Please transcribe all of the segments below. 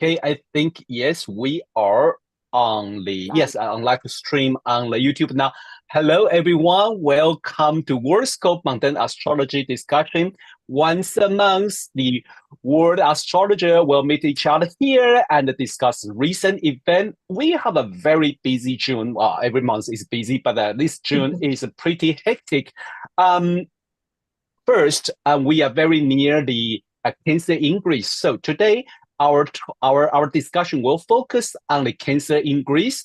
Okay, I think yes, we are on the on live stream on the YouTube now. Hello, everyone. Welcome to Worldscope Mundane Astrology discussion. Once a month, the world astrologer will meet each other here and discuss recent event. We have a very busy June. Well, every month is busy, but this June is pretty hectic. Um, First, we are very near the Cancer Ingress. So today, our discussion will focus on the Cancer Ingress.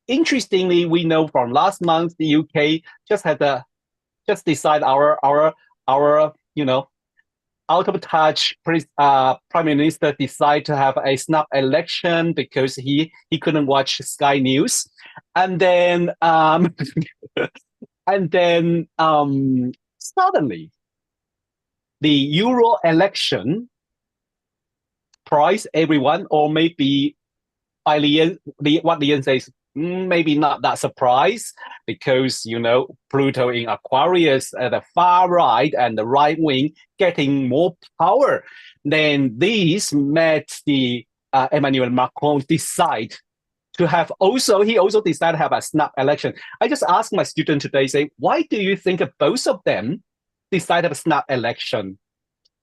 Interestingly, we know from last month the UK just decide our out of touch prime minister decide to have a snap election because he couldn't watch Sky News, and then and then suddenly the Euro election surprised everyone, or maybe by what Lian says, maybe not that surprise, because Pluto in Aquarius at the far right and the right wing getting more power. Then these made the Emmanuel Macron decide to have he also decided to have a snap election. I just asked my student today, say, why do you think both of them decided to have a snap election?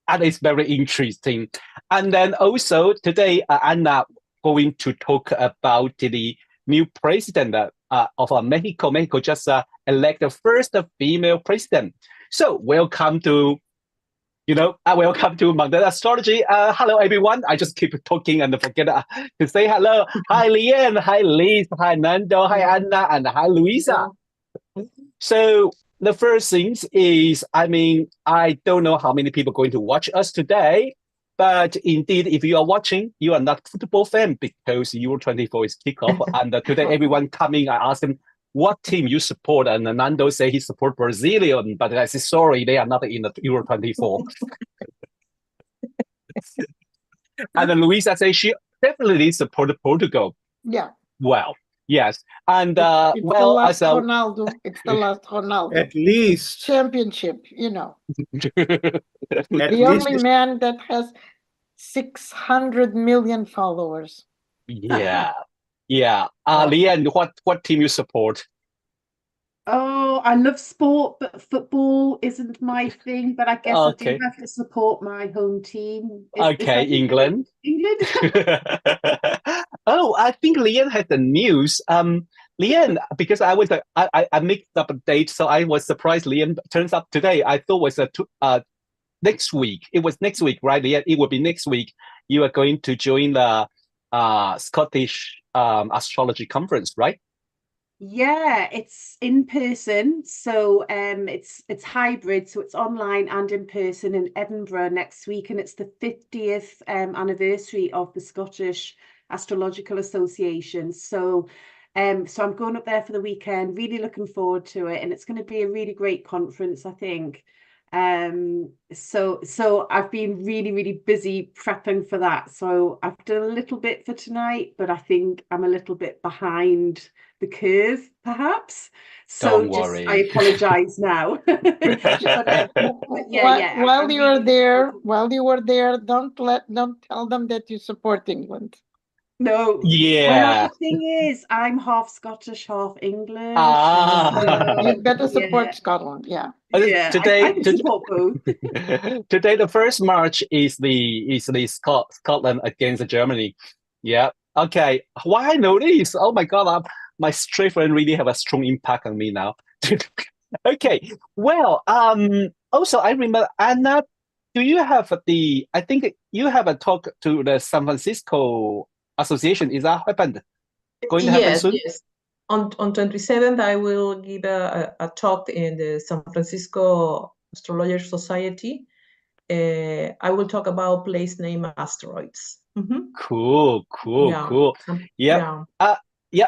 And it's very interesting. And then also today, Anna going to talk about the new president of Mexico. Mexico just elected the first female president. So welcome to welcome to Mundane Astrology. Hello, everyone. I just keep talking and forget to say hello. Hi, Lian. Hi, Liz. Hi, Nando. Hi, Anna. And hi, Luisa. So the first thing is, I don't know how many people are going to watch us today, but indeed, if you are watching, you are not football fan because Euro 24 is kickoff. And today, everyone coming, I asked them, what team you support? And Nando say he support Brazilian, but I say, sorry, they are not in the Euro 24. And then Luisa say she definitely support Portugal. Yeah. Well, yes. And it's the last Ronaldo. It's the last Ronaldo. At least championship, the only man that has 600 million followers. Yeah. Yeah. Lian, what team you support? Oh, I love sport, but football isn't my thing. But I guess I do have to support my home team. England. England. Oh, I think Lian had the news. Lian, because I mixed up a date, so I was surprised. Lian turns up today. I thought it was next week. It was next week, right, Lian? It will be next week. You are going to join the Scottish astrology conference, right? Yeah, it's in person, so it's hybrid, so it's online and in person in Edinburgh next week, and it's the 50th anniversary of the Scottish Astrological Association. So I'm going up there for the weekend, really looking forward to it, and it's going to be a really great conference, I think. So I've been really busy prepping for that. So I've done a little bit for tonight, but I think I'm a little bit behind the curve, perhaps. So Don't worry. I apologize now. While you were there, don't tell them that you support England. No. Yeah. Well, the thing is, I'm half Scottish, half English. You better support Scotland. Yeah. Today, I can support both. Today, the first March is the Scotland against Germany. Yeah. Okay. Why I know this? Oh my God, my straight friend really have a strong impact on me now. Okay. Well, also I remember, Anna, do you have I think you have a talk to the San Francisco Association. Is that happened? Going to happen soon? Yes. On 27th, I will give a talk in the San Francisco Astrologer Society. I will talk about place name asteroids. Cool. Yeah.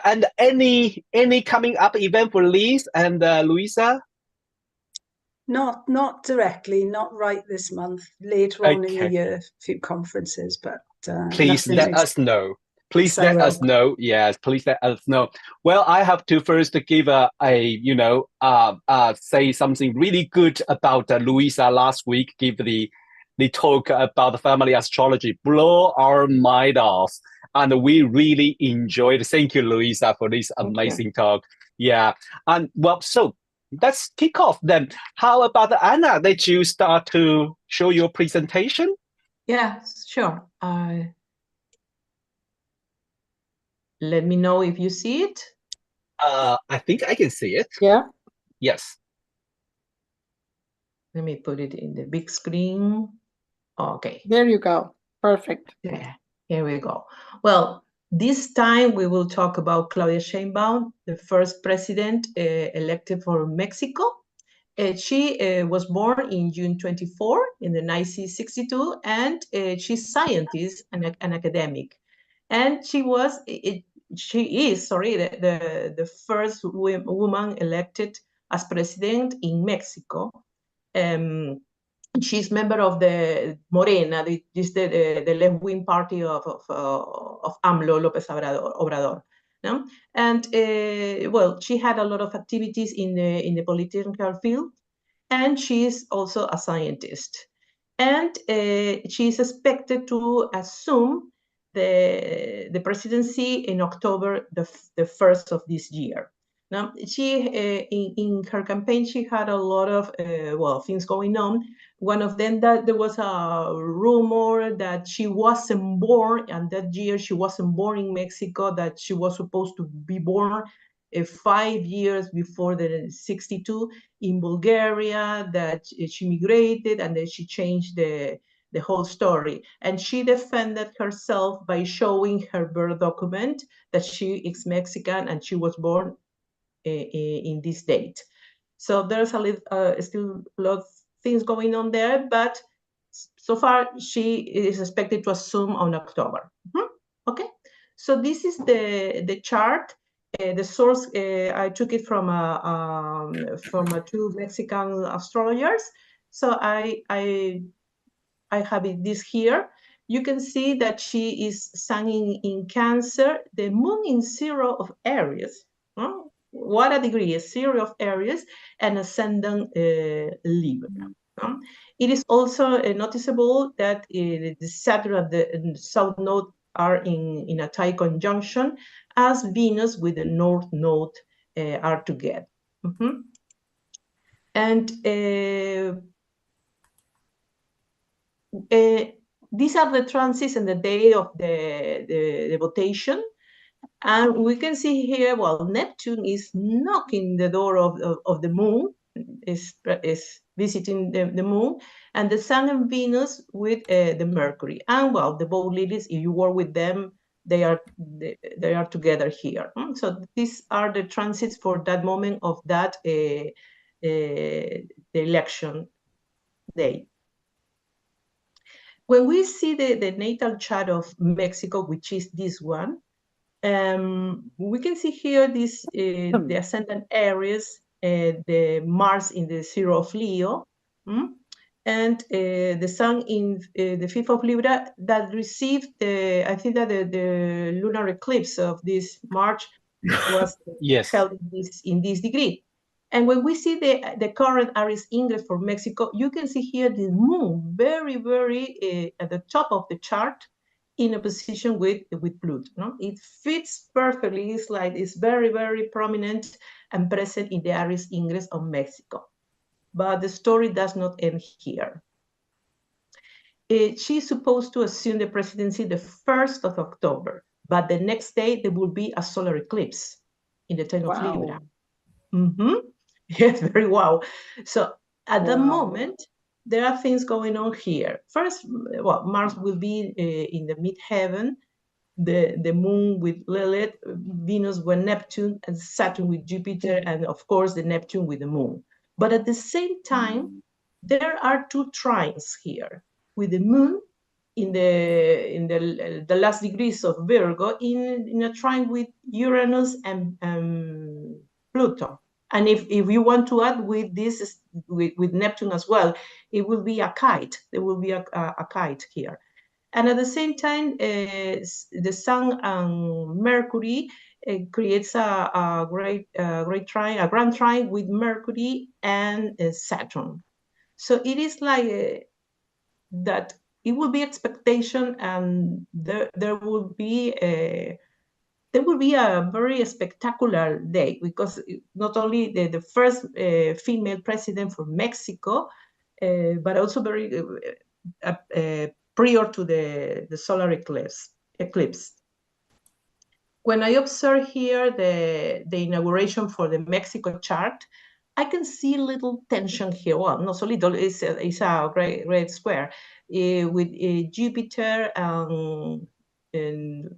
And any coming up event for Liz and Luisa? Not directly, not right this month. Later on in the year, a few conferences, but please let us know. Please let us know. Yes, please let us know. Well, I have to first give say something really good about Luisa last week. Give the the talk about the family astrology blow our mind off. And we really enjoyed. Thank you, Louisa, for this amazing talk. Yeah. And well, so let's kick off then. How about Anna? Did you start to show your presentation? Yeah, sure. Let me know if you see it. I think I can see it. Yeah. Yes. Let me put it in the big screen. Okay. There you go. Perfect. Yeah, here we go. Well, this time we will talk about Claudia Sheinbaum, the first president elected for Mexico. She was born in June 24 in the 1962, and she's a scientist and an academic. And she is the first woman elected as president in Mexico. She's member of the Morena, the left-wing party of AMLO, López Obrador. No? And well, she had a lot of activities in the political field, and she's also a scientist. And she is expected to assume the presidency in October the 1st of this year. Now, she in her campaign, she had a lot of well, things going on. One of them, that there was a rumor that she wasn't born, and that year she wasn't born in Mexico, that she was supposed to be born 5 years before the 62 in Bulgaria, that she migrated, and then she changed the whole story. And she defended herself by showing her birth document that she is Mexican and she was born in this date. So there's still a lot of things going on there, but so far she is expected to assume on October. Okay, so this is the chart. The source, I took it from two Mexican astrologers. So I have this here. You can see that she is sun in Cancer, the moon in 0 of Aries. What a degree, a 0 of Aries, and ascendant Libra. It is also noticeable that the Saturn and the South Node are in a tie conjunction, as Venus with the North Node are together. And these are the transits and the day of the votation. And we can see here, well, Neptune is knocking the door of the moon, is visiting the moon, and the Sun and Venus with the Mercury. And well, the both lilies, if you work with them, they are together here. So these are the transits for that moment of that the election day. When we see the natal chart of Mexico, which is this one, we can see here this the ascendant Aries, the Mars in the 0 of Leo, and the Sun in the 5th of Libra, that received I think that the lunar eclipse of this March was held in this degree. And when we see the current Aries Ingress for Mexico, you can see here the moon very, very at the top of the chart, in a position with Pluto. No? It fits perfectly. It's very, very prominent and present in the Aries Ingress of Mexico. But the story does not end here. She's supposed to assume the presidency the 1st of October, but the next day there will be a solar eclipse in the 10th of Libra. Yes, very wow. So at the moment, there are things going on here. First, well, Mars will be in the midheaven, the moon with Lilith, Venus with Neptune, and Saturn with Jupiter, and of course the Neptune with the moon. But at the same time, there are 2 trines here, with the moon in the last degrees of Virgo in a trine with Uranus and Pluto. And if you want to add with this, with Neptune as well, it will be a kite. There will be a kite here. And at the same time, the Sun and Mercury creates a great trine, a grand trine with Mercury and Saturn. So it is like that it will be expectation, and there will be a very spectacular day, because not only the first female president for Mexico, but also very prior to the solar eclipse. When I observe here the inauguration for the Mexico chart, I can see little tension here. Well, not so little, it's a great square with Jupiter and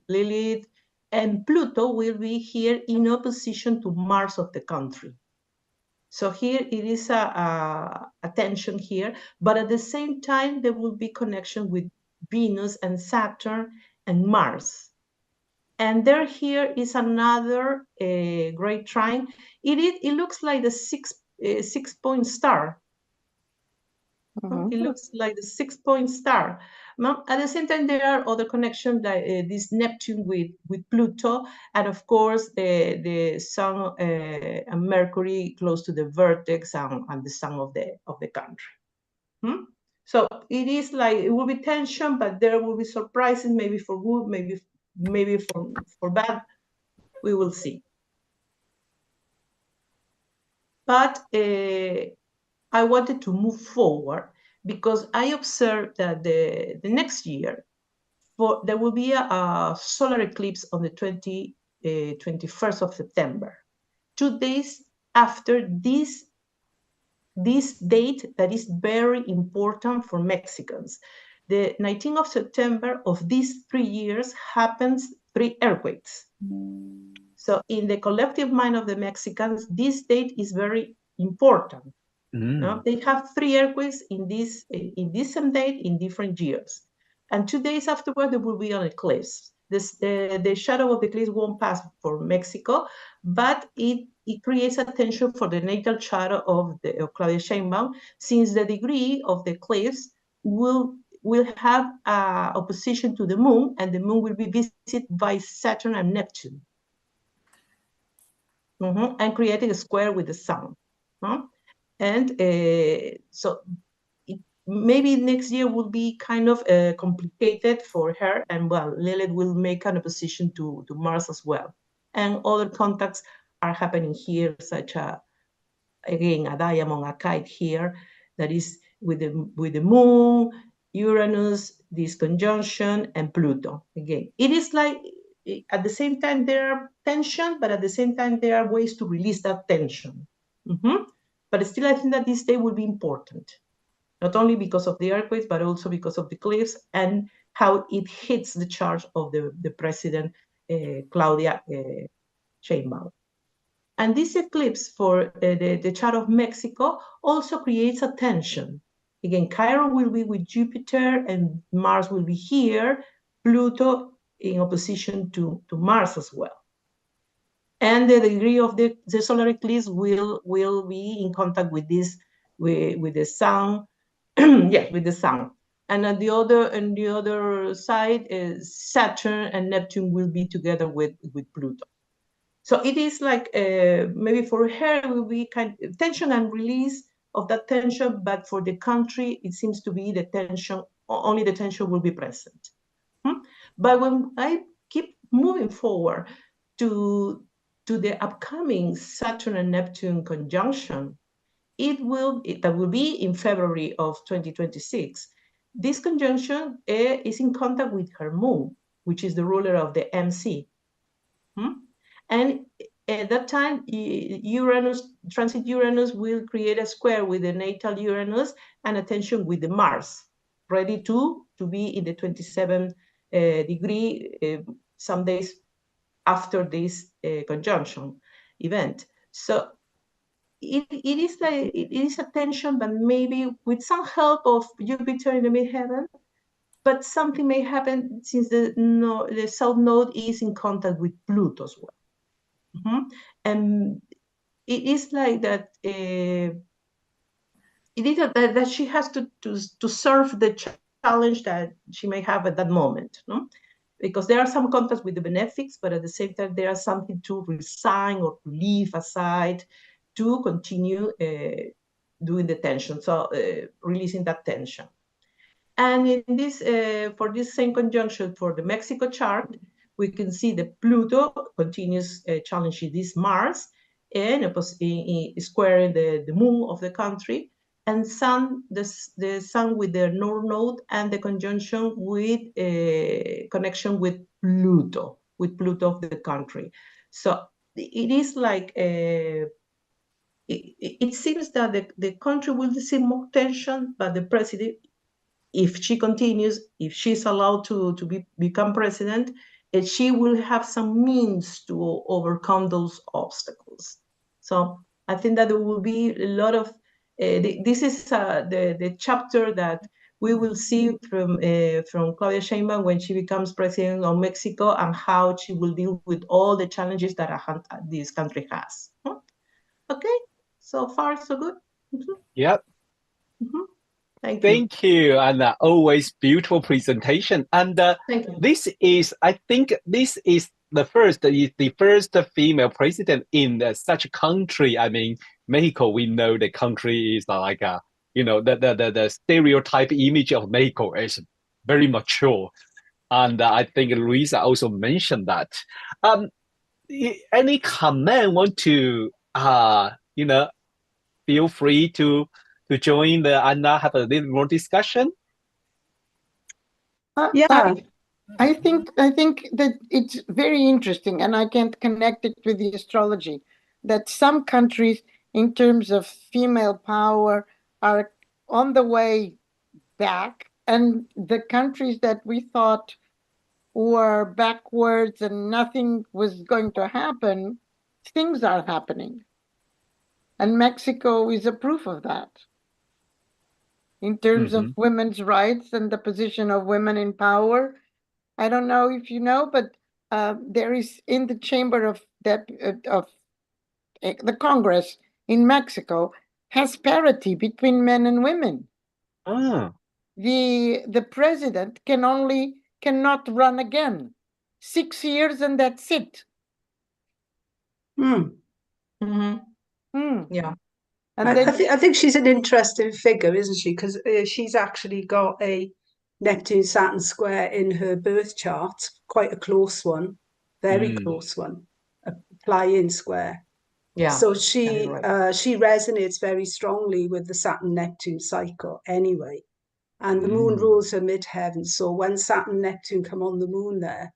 Lilith, and Pluto will be here in opposition to Mars of the country. So here it is a tension here, but at the same time, there will be connection with Venus and Saturn and Mars. And there here is another great trine. It looks like the six-point star. It looks like the 6-point star. At the same time, there are other connections, like this Neptune with Pluto, and of course the Sun and Mercury close to the vertex and the Sun of the country. So it is like, it will be tension, but there will be surprises, maybe for good, maybe for bad. We will see. But I wanted to move forward because I observed that the next year there will be a solar eclipse on the 21st of September, 2 days after this date that is very important for Mexicans. The 19th of September of these 3 years happens 3 earthquakes. So in the collective mind of the Mexicans, this date is very important. No? They have 3 earthquakes in this same date in different years. And 2 days afterward, there will be an eclipse. The shadow of the eclipse won't pass for Mexico, but it creates a tension for the natal chart of Claudia Sheinbaum, since the degree of the eclipse will have opposition to the moon, and the moon will be visited by Saturn and Neptune, and creating a square with the sun. And so maybe next year will be kind of complicated for her, and well, Lilith will make an opposition to Mars as well. And other contacts are happening here, such again, a diamond, a kite here, that is with the moon, Uranus, this conjunction, and Pluto. Again, it is like, at the same time there are tension, but at the same time there are ways to release that tension. But still, I think that this day will be important, not only because of the earthquakes, but also because of the eclipse and how it hits the charge of the president, Claudia Sheinbaum. And this eclipse for the chart of Mexico also creates a tension. Again, Chiron will be with Jupiter and Mars will be here, Pluto in opposition to Mars as well. And the degree of the solar eclipse will be in contact with this, with the sun, yes, with the sun. And on the other side, Saturn and Neptune will be together with Pluto. So it is like maybe for her it will be kind of tension and release of that tension, but for the country it seems to be the tension, only the tension will be present. But when I keep moving forward to the upcoming Saturn and Neptune conjunction, that will be in February of 2026. This conjunction is in contact with her moon, which is the ruler of the MC. And at that time, transit Uranus will create a square with the natal Uranus and a tension with the Mars, ready to be in the 27th degree some days after this conjunction event. So it is a tension, but maybe with some help of Jupiter in the midheaven, but something may happen since the south node is in contact with Pluto as well. And it is like that. It is that she has to serve the challenge that she may have at that moment, no? Because there are some contacts with the benefics, but at the same time there are something to resign or to leave aside to continue doing the tension, so releasing that tension. And in this, for this same conjunction for the Mexico chart, we can see that Pluto continues challenging this Mars and squaring the moon of the country, and Sun, the Sun with the North Node and the conjunction with connection with Pluto of the country. So it is like it seems that the country will see more tension, but the president, if she continues, if she's allowed to become president, she will have some means to overcome those obstacles. So I think that there will be a lot of, this is the chapter that we will see from Claudia Sheinbaum when she becomes president of Mexico, and how she will deal with all the challenges that this country has. Okay, so far so good. Yep. Thank you. Thank you, and always beautiful presentation. And Thank you. this is, I think, this is the first female president in such a country. I mean, Mexico. We know the country is like the stereotype image of Mexico is very mature, and I think Luisa also mentioned that. Any comment? Want to feel free to join and have a little more discussion. Yeah. I think that it's very interesting, and I can connect it with the astrology, that some countries, in terms of female power, are on the way back, and the countries that we thought were backwards and nothing was going to happen, things are happening. And Mexico is a proof of that. In terms of women's rights and the position of women in power, I don't know if you know, but there is in the chamber of the Congress in Mexico has parity between men and women. The president cannot run again. 6 years and that's it. Yeah. And I think she's an interesting figure, isn't she? Because she's actually got a Neptune-Saturn square in her birth chart, quite a close one, very close one, a fly-in square. Yeah. So she resonates very strongly with the Saturn-Neptune cycle anyway. And the moon rules her midheaven. So when Saturn and Neptune come on the moon there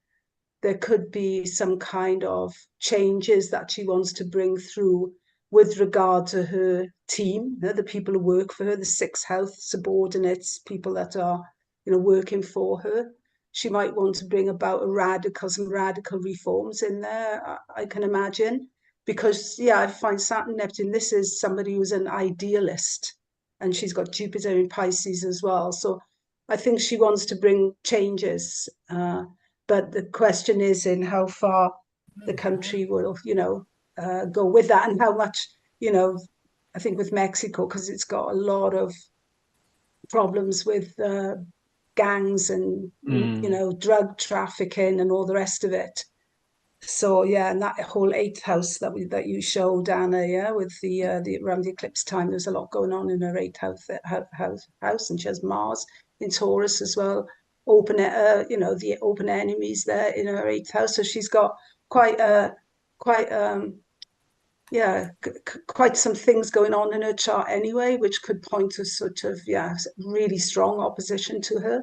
could be some kind of changes that she wants to bring through with regard to her team, the people who work for her, the sixth house subordinates, people that are working for her. She might want to bring about some radical reforms in there, I can imagine. Because, I find Saturn, Neptune, this is somebody who's an idealist. And she's got Jupiter in Pisces as well. So I think she wants to bring changes. But the question is in how far the country will, go with that, and how much, I think with Mexico, because it's got a lot of problems with gangs and, drug trafficking and all the rest of it. So and that whole 8th house that you showed, Anna, with the around the eclipse time, there's a lot going on in her 8th house, and she has Mars in Taurus as well. The open enemies there in her 8th house. So she's got quite some things going on in her chart anyway, which could point to sort of really strong opposition to her.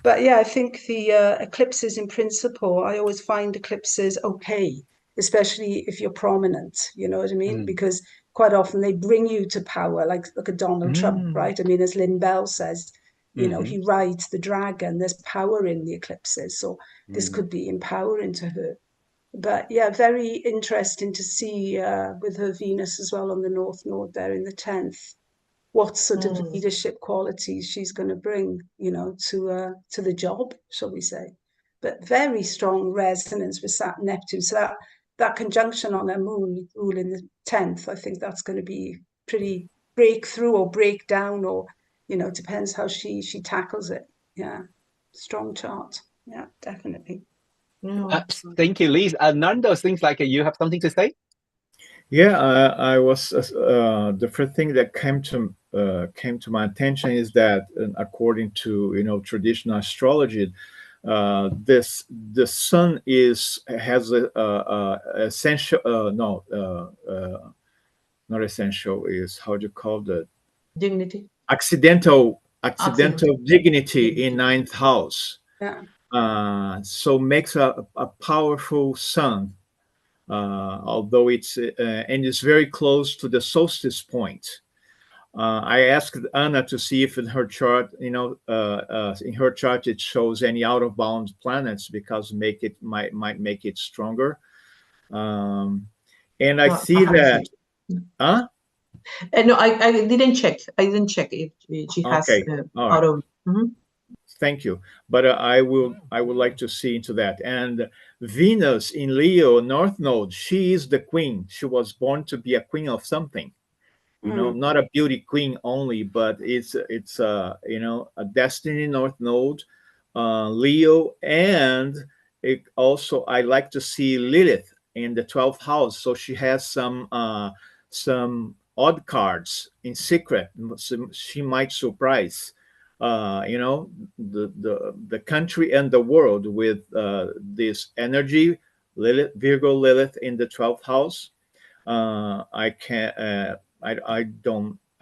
But I think the eclipses in principle, I always find eclipses okay, especially if you're prominent, you know what I mean? Because quite often they bring you to power, like look at Donald Trump, right? I mean, as Lynn Bell says, he rides the dragon, there's power in the eclipses. So this could be empowering to her. But very interesting to see with her Venus as well on the North Node there in the 10th. What sort of leadership qualities she's going to bring, to the job, shall we say. But very strong resonance with Saturn, Neptune. So that conjunction on her moon ruling the 10th, I think that's going to be pretty breakthrough or breakdown, or, depends how she tackles it. Yeah, strong chart. Yeah, definitely. Thank you, Liz. Nando, things like you have something to say? Yeah, I was the first thing that came to my attention is that according to traditional astrology, the sun has a essential no not essential is how do you call that Dignity. accidental Accident. dignity in ninth house. Yeah. So makes a powerful sun, although it's and it's very close to the solstice point. I asked Anna to see if in her chart, in her chart it shows any out of bound planets because might make it stronger. And I No, see haven't that, seen. huh? No, I didn't check. I didn't check if she has Okay, all right. out of. Mhm. Thank you. But I would like to see into that. And Venus in Leo North Node, she is the queen. She was born to be a queen of something. Not a beauty queen only, but it's a destiny North Node, Leo, and it also I like to see Lilith in the 12th house. So she has some odd cards in secret. So she might surprise the country and the world with this energy. Lilith, Virgo Lilith in the 12th house. I can I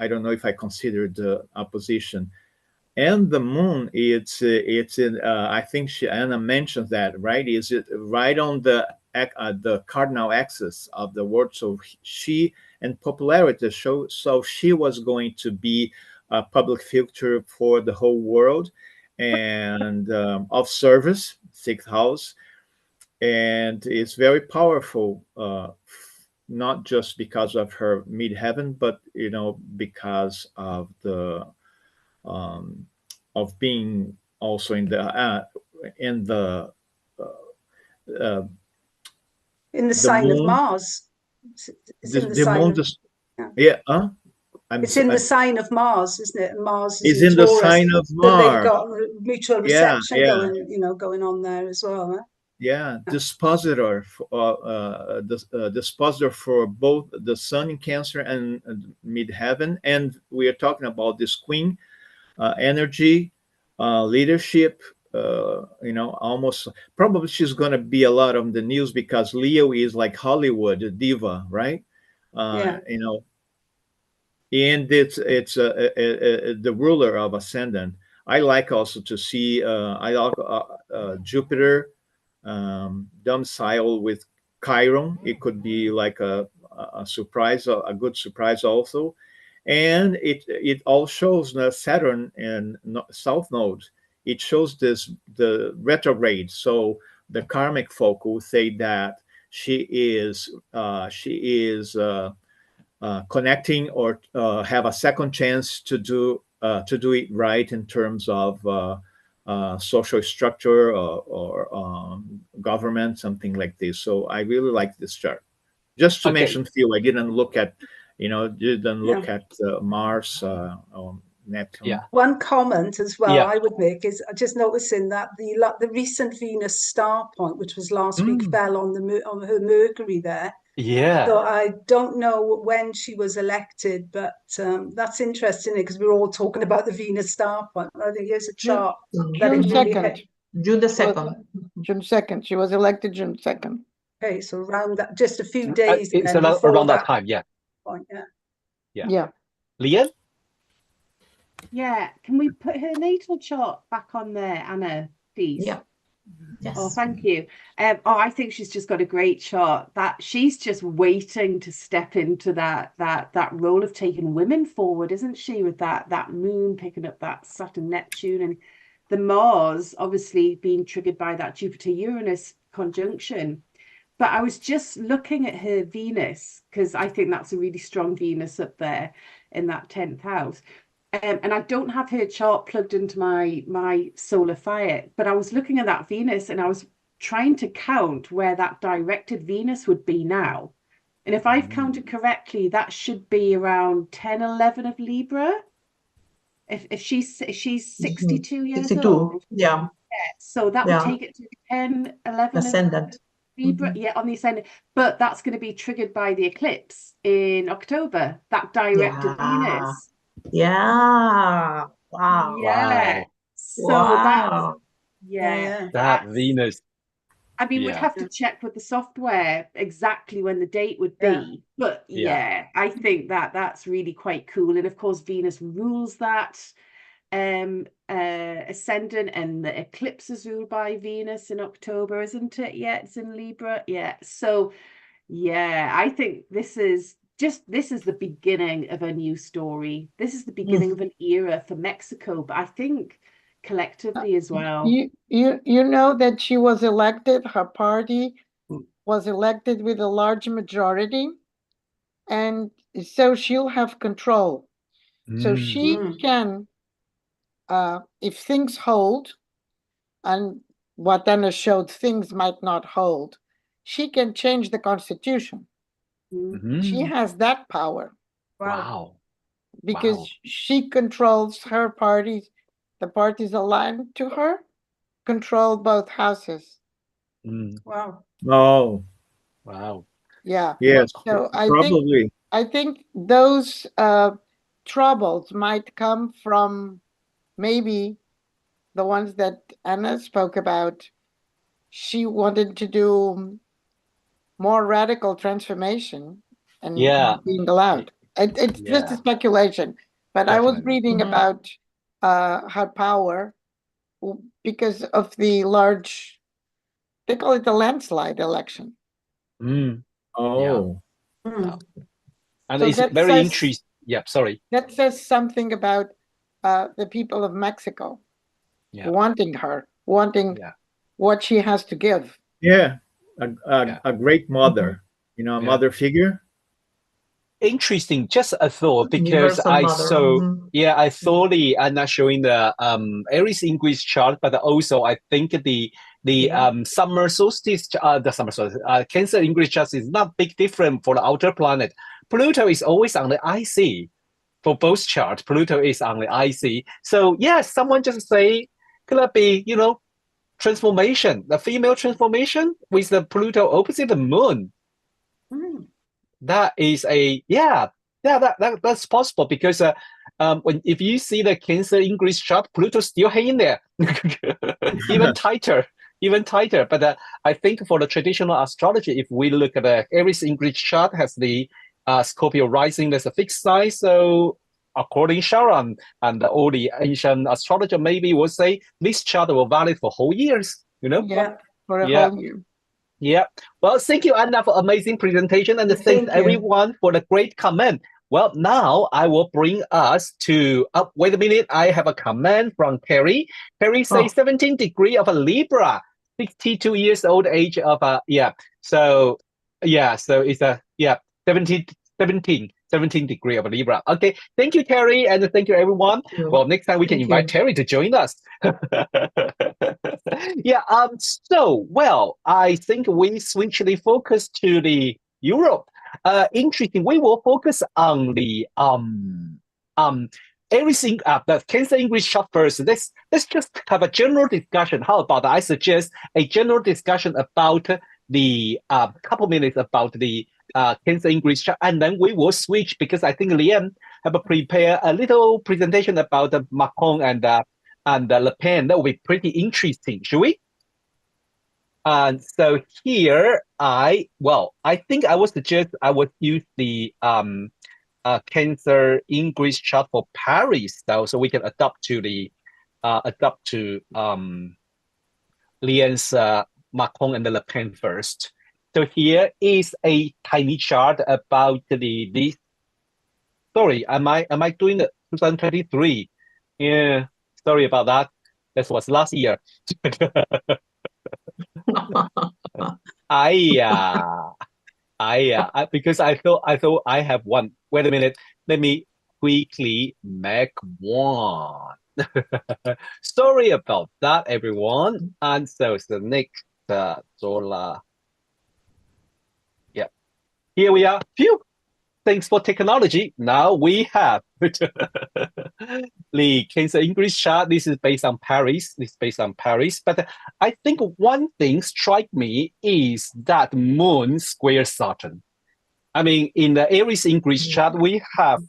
don't know if I consider the opposition. And the moon, it's in. I think Anna mentioned that, right? Is it right on the cardinal axis of the world? So she and popularity show. So she was going to be a public figure for the whole world, and of service, sixth house, and it's very powerful. Not just because of her midheaven, but because of being also in the uh, In the the sign of moon. Mars. It's in the The sign moon, of, yeah. yeah. It's in the sign of Mars, isn't it? And Mars is Is in in the Taurus, sign of but they've Mars. got mutual Yeah, reception yeah. going on there as well. Huh? Yeah, dispositor, dispositor for both the Sun in Cancer and midheaven, and we are talking about this Queen energy, leadership. Almost probably she's going to be a lot on the news because Leo is like Hollywood a diva, right? Yeah. And it's the ruler of ascendant. I like also to see I like Jupiter domicile with Chiron. It could be like a surprise, a good surprise also. And it all shows the Saturn and South Node. It shows the retrograde. So the karmic folk will say that she is connecting or have a second chance to do it right in terms of social structure or government, something like this. So I really like this chart. Just to Okay. mention few, I didn't look at Mars or Neptune. Yeah. One comment as well Yeah. I would make is just noticing that the recent Venus star point, which was last week, fell on on her Mercury there. Yeah. So I don't know when she was elected, but that's interesting because we're all talking about the Venus star point. I think here's a chart that June it really 2nd. June the 2nd. June 2nd. She was elected June 2nd. Okay, so around that, just a few days It's then before around that time. Yeah. point, yeah. Yeah. Leanne? Yeah, can we put her natal chart back on there, Anna, please? Yeah. Yes. Oh, thank you. I think she's just got a great chart. That she's just waiting to step into that role of taking women forward, isn't she? With that moon picking up that Saturn Neptune, and the Mars obviously being triggered by that Jupiter Uranus conjunction. But I was just looking at her Venus because I think that's a really strong Venus up there in that 10th house. And I don't have her chart plugged into my solar fire, but I was looking at that Venus and I was trying to count where that directed Venus would be now. And if I've counted correctly, that should be around 10, 11 of Libra. If she's 62 years 62. old. Yeah. So that would take it to 10, 11 Ascendant. Libra, yeah, on the ascendant, but that's going to be triggered by the eclipse in October, that direct of Yeah. Venus. Yeah. Wow. Yeah. Wow. So that's, Wow. yeah, That that's, Venus. I mean, we'd Yeah. have to check with the software exactly when the date would be, but yeah, I think that that's really quite cool. And of course, Venus rules that ascendant, and the eclipse is ruled by Venus in October, isn't it? Yeah, it's in Libra. Yeah. So yeah, I think this is the beginning of a new story. This is the beginning of an era for Mexico, but I think collectively as well. You know that she was elected, her party was elected with a large majority, and so she'll have control. So she can, if things hold, and what Anna showed things might not hold, she can change the constitution. She has that power. Wow. Because she controls her parties. The parties aligned to her control both houses. Wow. Oh, Wow. Yeah. yes, So probably. I think those troubles might come from maybe the ones that Anna spoke about. She wanted to do more radical transformation and being allowed. It's just a speculation, but I was reading about her power because of the large, they call it the landslide election. Oh. And So it's that very says, interesting. Yeah, sorry. that says something about the people of Mexico wanting her, wanting what she has to give. Yeah, a great mother, a mother figure. Interesting, just a thought, because Universal I mother. saw I saw the not showing the Aries English chart, but also I think the summer solstice, the summer solstice, Cancer English chart is not big different for the outer planet. Pluto is always on the IC for both charts. Pluto is on the IC. So yes, someone just say could that be transformation, the female transformation with the Pluto opposite the moon. That is that's possible, because if you see the Cancer English chart, Pluto still hanging there, even tighter. But I think for the traditional astrology, if we look at the Aries English chart, has the Scorpio rising as a fixed sign. So according to Sharon and all the ancient astrologer, maybe would say this chart will valid for whole years. For a whole year. Yeah. Well, thank you, Anna, for amazing presentation, and thanks everyone for the great comment. Well, now I will bring us to wait a minute. I have a comment from Terry. Terry says 17 degree of a Libra, 62 years old, age of a So it's a 17 degree of a Libra. Okay, thank you, Terry, and thank you, everyone. Well, next time we can invite Terry to join us. I think we switch the focus to the Europe. Interesting. We will focus on the everything the Cancer English chart first. Let's just have a general discussion. How about I suggest a general discussion about the couple minutes about the Cancer English chart, and then we will switch, because I think Liam have prepared a little presentation about Macron and Le Pen. That will be pretty interesting. Should we? And so here I think I would suggest I would use the Cancer English chart for Paris style, so we can adapt to Lian's Macron and Le Pen first. So here is a tiny chart about the sorry, am I doing the 2023? Yeah, sorry about that. That was last year. Because I thought I have one. Wait a minute. Let me quickly make one. Sorry about that, everyone. And so it's the next Zola. Yeah. Here we are. Phew. thanks for technology, now we have the Cancer English chart. This is based on Paris. But I think one thing strike me is that Moon square Saturn. I mean, in the Aries English chart, we have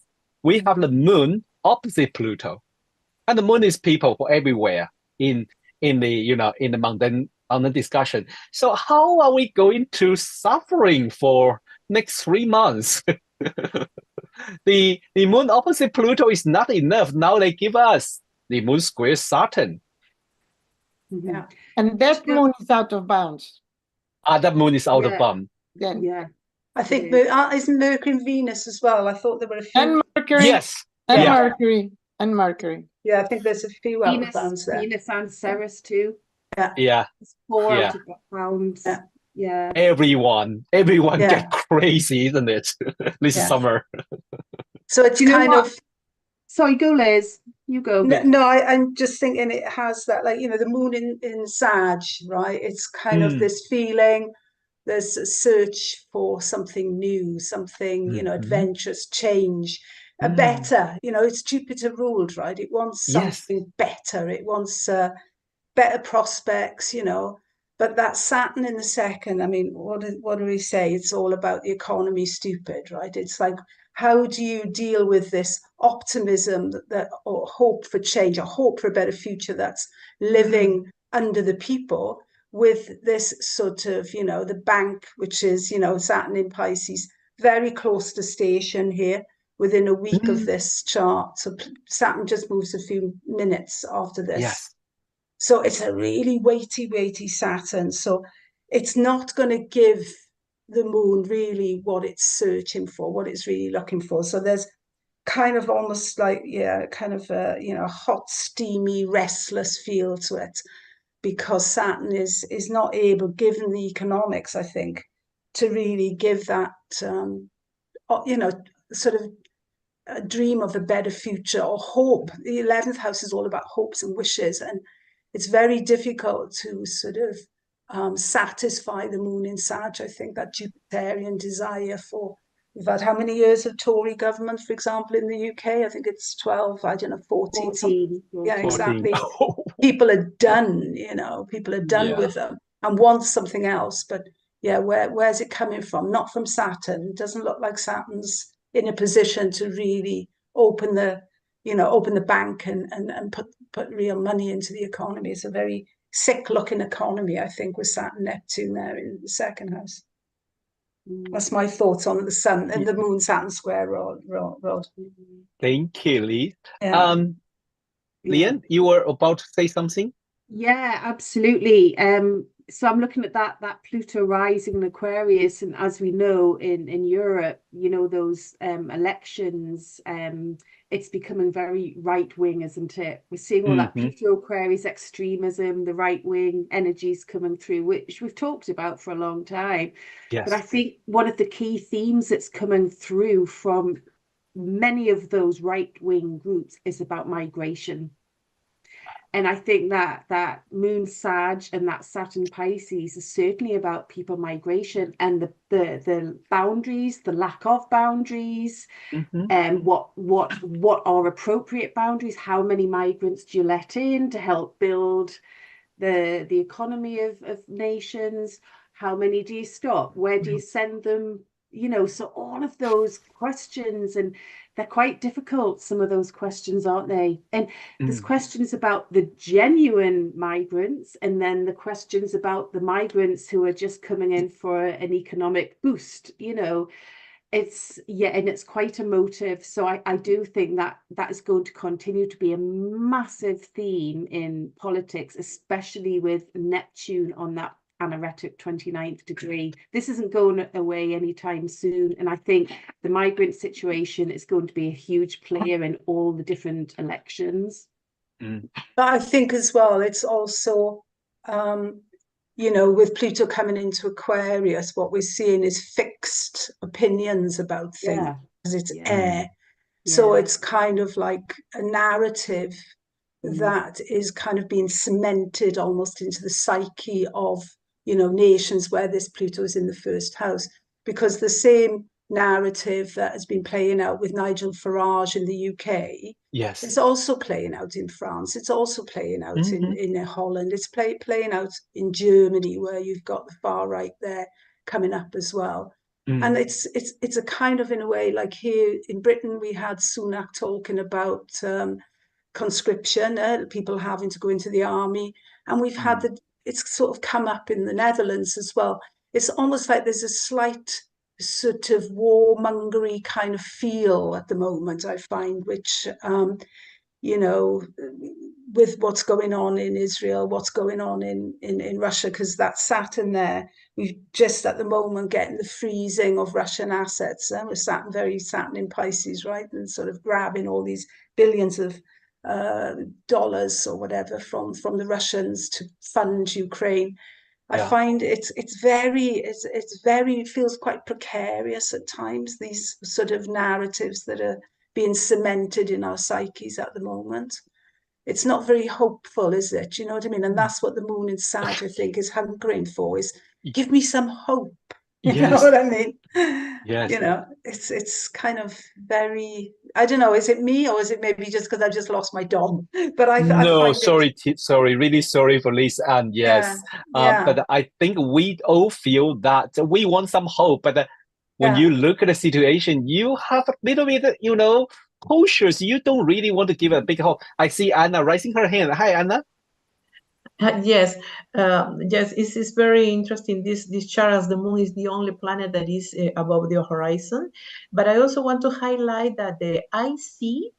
the Moon opposite Pluto, and the Moon is people for everywhere in the mundane discussion. So how are we going to suffering for next 3 months? The Moon opposite Pluto is not enough. Now they give us the Moon square Saturn. Yeah, and that Moon is out of bounds. That Moon is out of bounds. Then I think isn't Mercury and Venus as well? I thought there were a few. And Mercury. Yes. And Yeah. Mercury. And Mercury. Yeah, I think there's a few out of bounds there. Venus and Ceres too. Yeah. It's 4 out of bounds. Yeah. Everyone get crazy, isn't it? This summer. So it's kind of. Sorry, go Liz. You go. No, I'm just thinking it has that, like, the Moon in Sag, right? It's kind of this feeling. There's a search for something new, something, adventurous, change, a better, it's Jupiter ruled, right? It wants something better. It wants better prospects, but that Saturn in the second, I mean, what do we say? It's all about the economy, stupid, right? It's like, how do you deal with this optimism or hope for change, or hope for a better future that's living under the people, with this sort of, the bank, which is, Saturn in Pisces, very close to station here within a week of this chart. So Saturn just moves a few minutes after this. Yes. So it's a really weighty Saturn. So it's not going to give the Moon really what it's searching for, what it's really looking for. So there's kind of almost like, a hot, steamy, restless feel to it, because Saturn is not able, given the economics, I think, to really give that, sort of a dream of a better future or hope. The 11th house is all about hopes and wishes, and it's very difficult to sort of satisfy the Moon in Sag. I think that Jupiterian desire for, we've had how many years of Tory government, for example, in the UK? I think it's 12, I don't know, 14. Yeah, exactly. People are done, people are done with them and want something else. But where's it coming from? Not from Saturn. It doesn't look like Saturn's in a position to really open the bank and put real money into the economy. It's a very sick looking economy, I think, with Saturn Neptune there in the second house. That's my thoughts on the Sun and the Moon Saturn square, Rod. Thank you, Lee. Leanne, you were about to say something? Yeah, absolutely. So I'm looking at that Pluto rising in Aquarius, and as we know in Europe, those elections, it's becoming very right wing, isn't it? We're seeing all that Pluto Aquarius extremism, the right wing energies coming through, which we've talked about for a long time. Yes. But I think one of the key themes that's coming through from many of those right wing groups is about migration. And I think that Moon Sag and that Saturn Pisces is certainly about people migration and the boundaries, the lack of boundaries, and what are appropriate boundaries. How many migrants do you let in to help build the economy of nations? How many do you stop? Where do you send them? So all of those questions, and they're quite difficult, some of those questions, aren't they? And there's questions about the genuine migrants, and then the questions about the migrants who are just coming in for an economic boost. It's quite emotive. So I do think that is going to continue to be a massive theme in politics, especially with Neptune on that anaretic 29th degree. This isn't going away anytime soon, and I think the migrant situation is going to be a huge player in all the different elections. But I think as well, it's also with Pluto coming into Aquarius, what we're seeing is fixed opinions about things, because it's air. So it's kind of like a narrative that is kind of being cemented almost into the psyche of nations where this Pluto is in the first house, because the same narrative that has been playing out with Nigel Farage in the UK. Yes. It's also playing out in France. It's also playing out in Holland. It's playing out in Germany, where you've got the far right there coming up as well. And it's a kind of, in a way, like here in Britain, we had Sunak talking about conscription, people having to go into the army. And we've had it's sort of come up in the Netherlands as well. It's almost like there's a slight sort of warmongery kind of feel at the moment, I find, which, you know, with what's going on in Israel, what's going on in Russia, because that Saturn there, we've just at the moment getting the freezing of Russian assets. We're Saturn in Pisces, right? And sort of grabbing all these billions of dollars or whatever from the Russians to fund Ukraine. I find it feels quite precarious at times, these sort of narratives that are being cemented in our psyches at the moment. It's not very hopeful, is it? You know what I mean? And that's what the moon in Sag, I think, is hunkering for, is give me some hope. You know what I mean? Yes. You know, it's kind of very, I don't know, is it me, or is it maybe just because I've just lost my dog? But I find sorry, really sorry for this. And yes, but I think we all feel that we want some hope. But when you look at the situation, you have a little bit, you know, cautious. You don't really want to give a big hope. I see Anna raising her hand. Hi, Anna. Yes, it's very interesting, this chart, as the moon is the only planet that is above the horizon. But I also want to highlight that the IC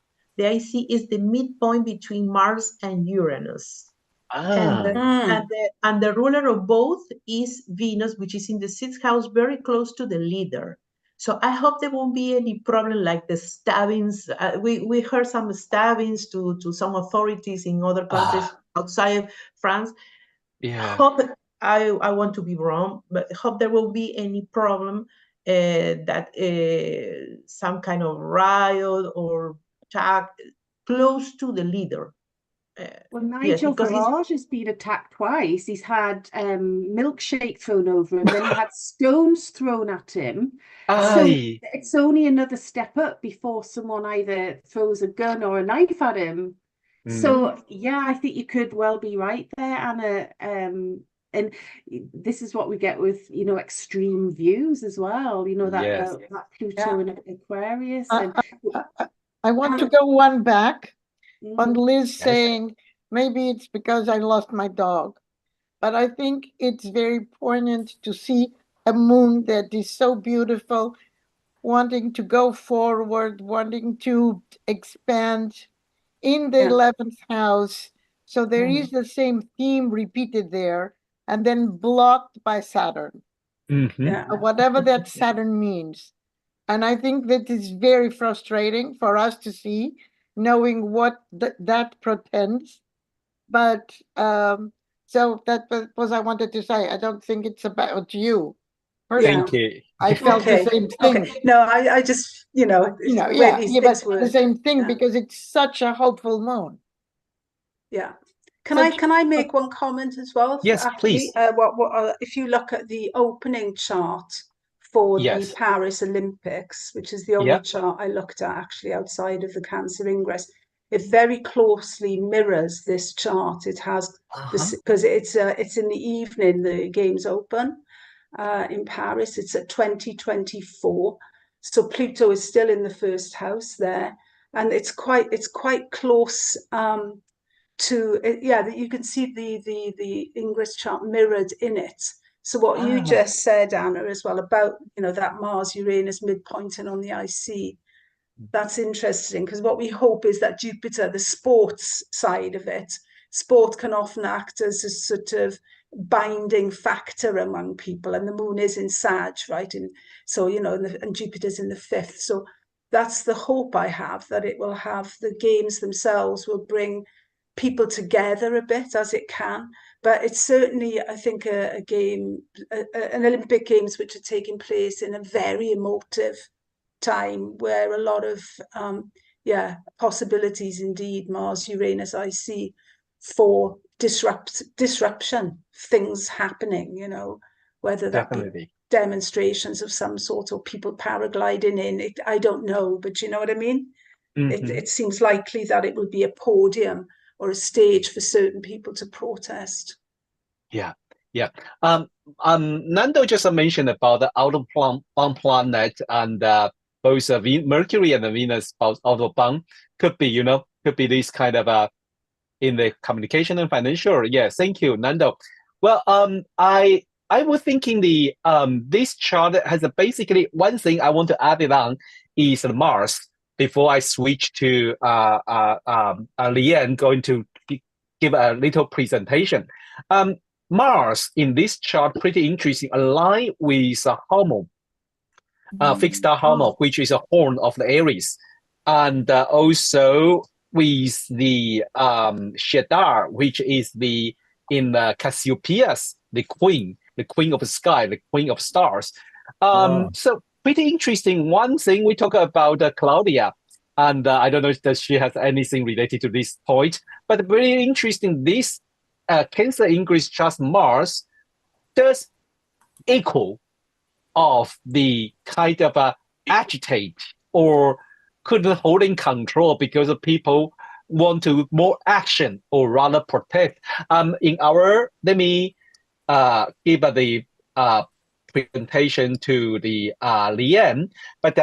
is the midpoint between Mars and Uranus. And the ruler of both is Venus, which is in the 6th house, very close to the leader. So I hope there won't be any problem like the stabbings. We heard some stabbings to some authorities in other countries outside France. Hope, I want to be wrong, but hope there will be any problem that some kind of riot or attack close to the leader. Well, Nigel Farage has been attacked twice. He's had milkshake thrown over him, then he had stones thrown at him. So it's only another step up before someone either throws a gun or a knife at him. So yeah, I think you could well be right there, Anna. And this is what we get with, you know, extreme views as well. You know, that Pluto in Aquarius. And I want to go one back on Liz saying maybe it's because I lost my dog, but I think it's very poignant to see a moon that is so beautiful, wanting to go forward, wanting to expand in the 11th house. So there is the same theme repeated there, and then blocked by Saturn, whatever that Saturn means. And I think that is very frustrating for us to see, knowing what that portends. But so that was I wanted to say. I don't think it's about you. Thank you. I felt the same thing. No, I just, you know, but the same thing because it's such a hopeful moon. Yeah. Can I make one comment as well? Yes, please. If you look at the opening chart for the Paris Olympics, which is the only chart I looked at actually outside of the Cancer Ingress, it very closely mirrors this chart. It has this, because it's in the evening the games open in Paris. It's at 2024, so Pluto is still in the 1st house there, and it's quite close to you can see the Ingress chart mirrored in it. So what you just said, Anna, as well, about, you know, that Mars Uranus midpointing on the IC, that's interesting, because what we hope is that Jupiter, the sports side of it, sport can often act as a sort of binding factor among people, and the moon is in Sag, right? And so, you know, and Jupiter's in the 5th. So that's the hope I have, that it will have, the games themselves will bring people together a bit as it can. But it's certainly, I think, an Olympic Games which are taking place in a very emotive time, where a lot of possibilities indeed, Mars Uranus I see for disruption, things happening, you know, whether that be demonstrations of some sort, or people paragliding in it. I don't know, but you know what I mean? It seems likely that it will be a podium or a stage for certain people to protest. Yeah. Nando just mentioned about the out-of-bound planet, and both Mercury and Venus out-of-bound could be, could be this kind of in the communication and financial. Yeah, thank you, Nando. Well, I was thinking this chart has basically one thing I want to add it on is Mars. Before I switch to Lian, going to give a little presentation. Mars in this chart pretty interesting, aligned with a hormone, fixed star hormone, which is a horn of the Aries, and also with the Shadar, which is in Cassiopeia's the queen of the sky, the queen of stars. So pretty interesting. One thing we talk about Claudia, and I don't know if she has anything related to this point, but very interesting. This Cancer Ingress chart Mars does echo of the kind of agitate or couldn't hold in control because of people want to more action or rather protect. Let me give the presentation to the Lian, but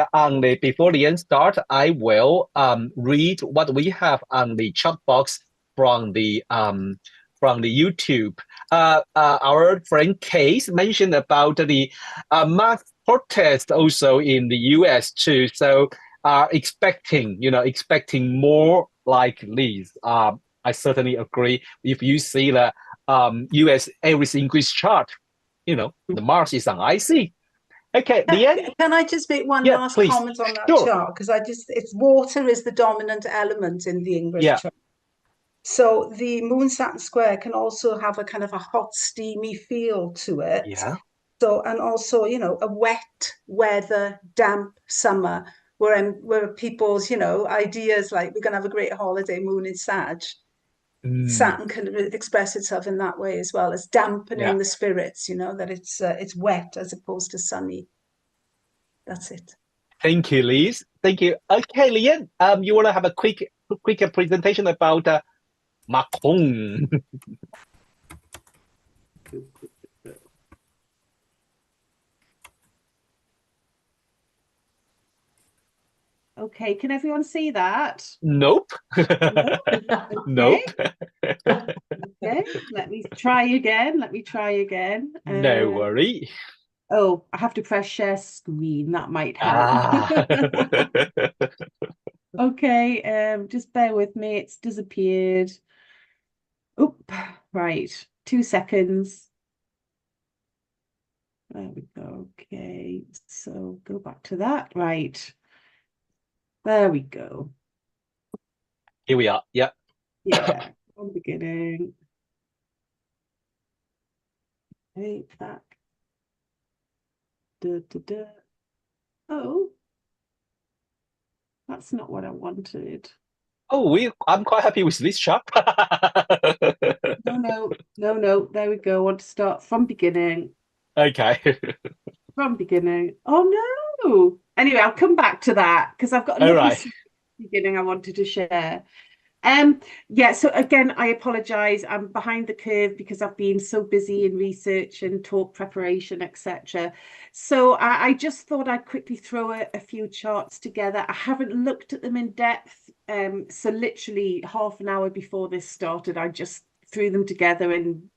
before Lian start, I will read what we have on the chat box from the YouTube. Our friend Case mentioned about the mass protest also in the US too. So expecting more like this. I certainly agree. If you see the US Aries Ingress chart, the Mars is on IC. Okay, can I just make one last comment on that chart? Because it's water is the dominant element in the Ingress chart. So the Moon-Saturn square can also have a kind of a hot, steamy feel to it. Yeah. So, and also, a wet weather, damp summer, where people's, ideas like we're going to have a great holiday, Moon in Sag. Saturn can express itself in that way as well, as dampening the spirits, that it's wet as opposed to sunny. That's it. Thank you, Liz. Thank you. Okay, Lian, you want to have a quick presentation about Macron? Okay, can everyone see that? Nope. Nope. Okay, let me try again. No worry. Oh, I have to press share screen. That might help. Okay, just bear with me. It's disappeared. Oop, right. 2 seconds. There we go. Okay, so go back to that. Right. There we go. Here we are. Yeah. Yeah, from the beginning. Okay, back. Oh, that's not what I wanted. Oh, I'm quite happy with this chart. No. There we go. I want to start from beginning. Okay. From beginning. Oh no. Anyway, I'll come back to that because I've got a lovely beginning I wanted to share. So again, I apologize. I'm behind the curve because I've been so busy in research and talk preparation, etc. So I just thought I'd quickly throw a few charts together. I haven't looked at them in depth. So literally half an hour before this started, I just threw them together and,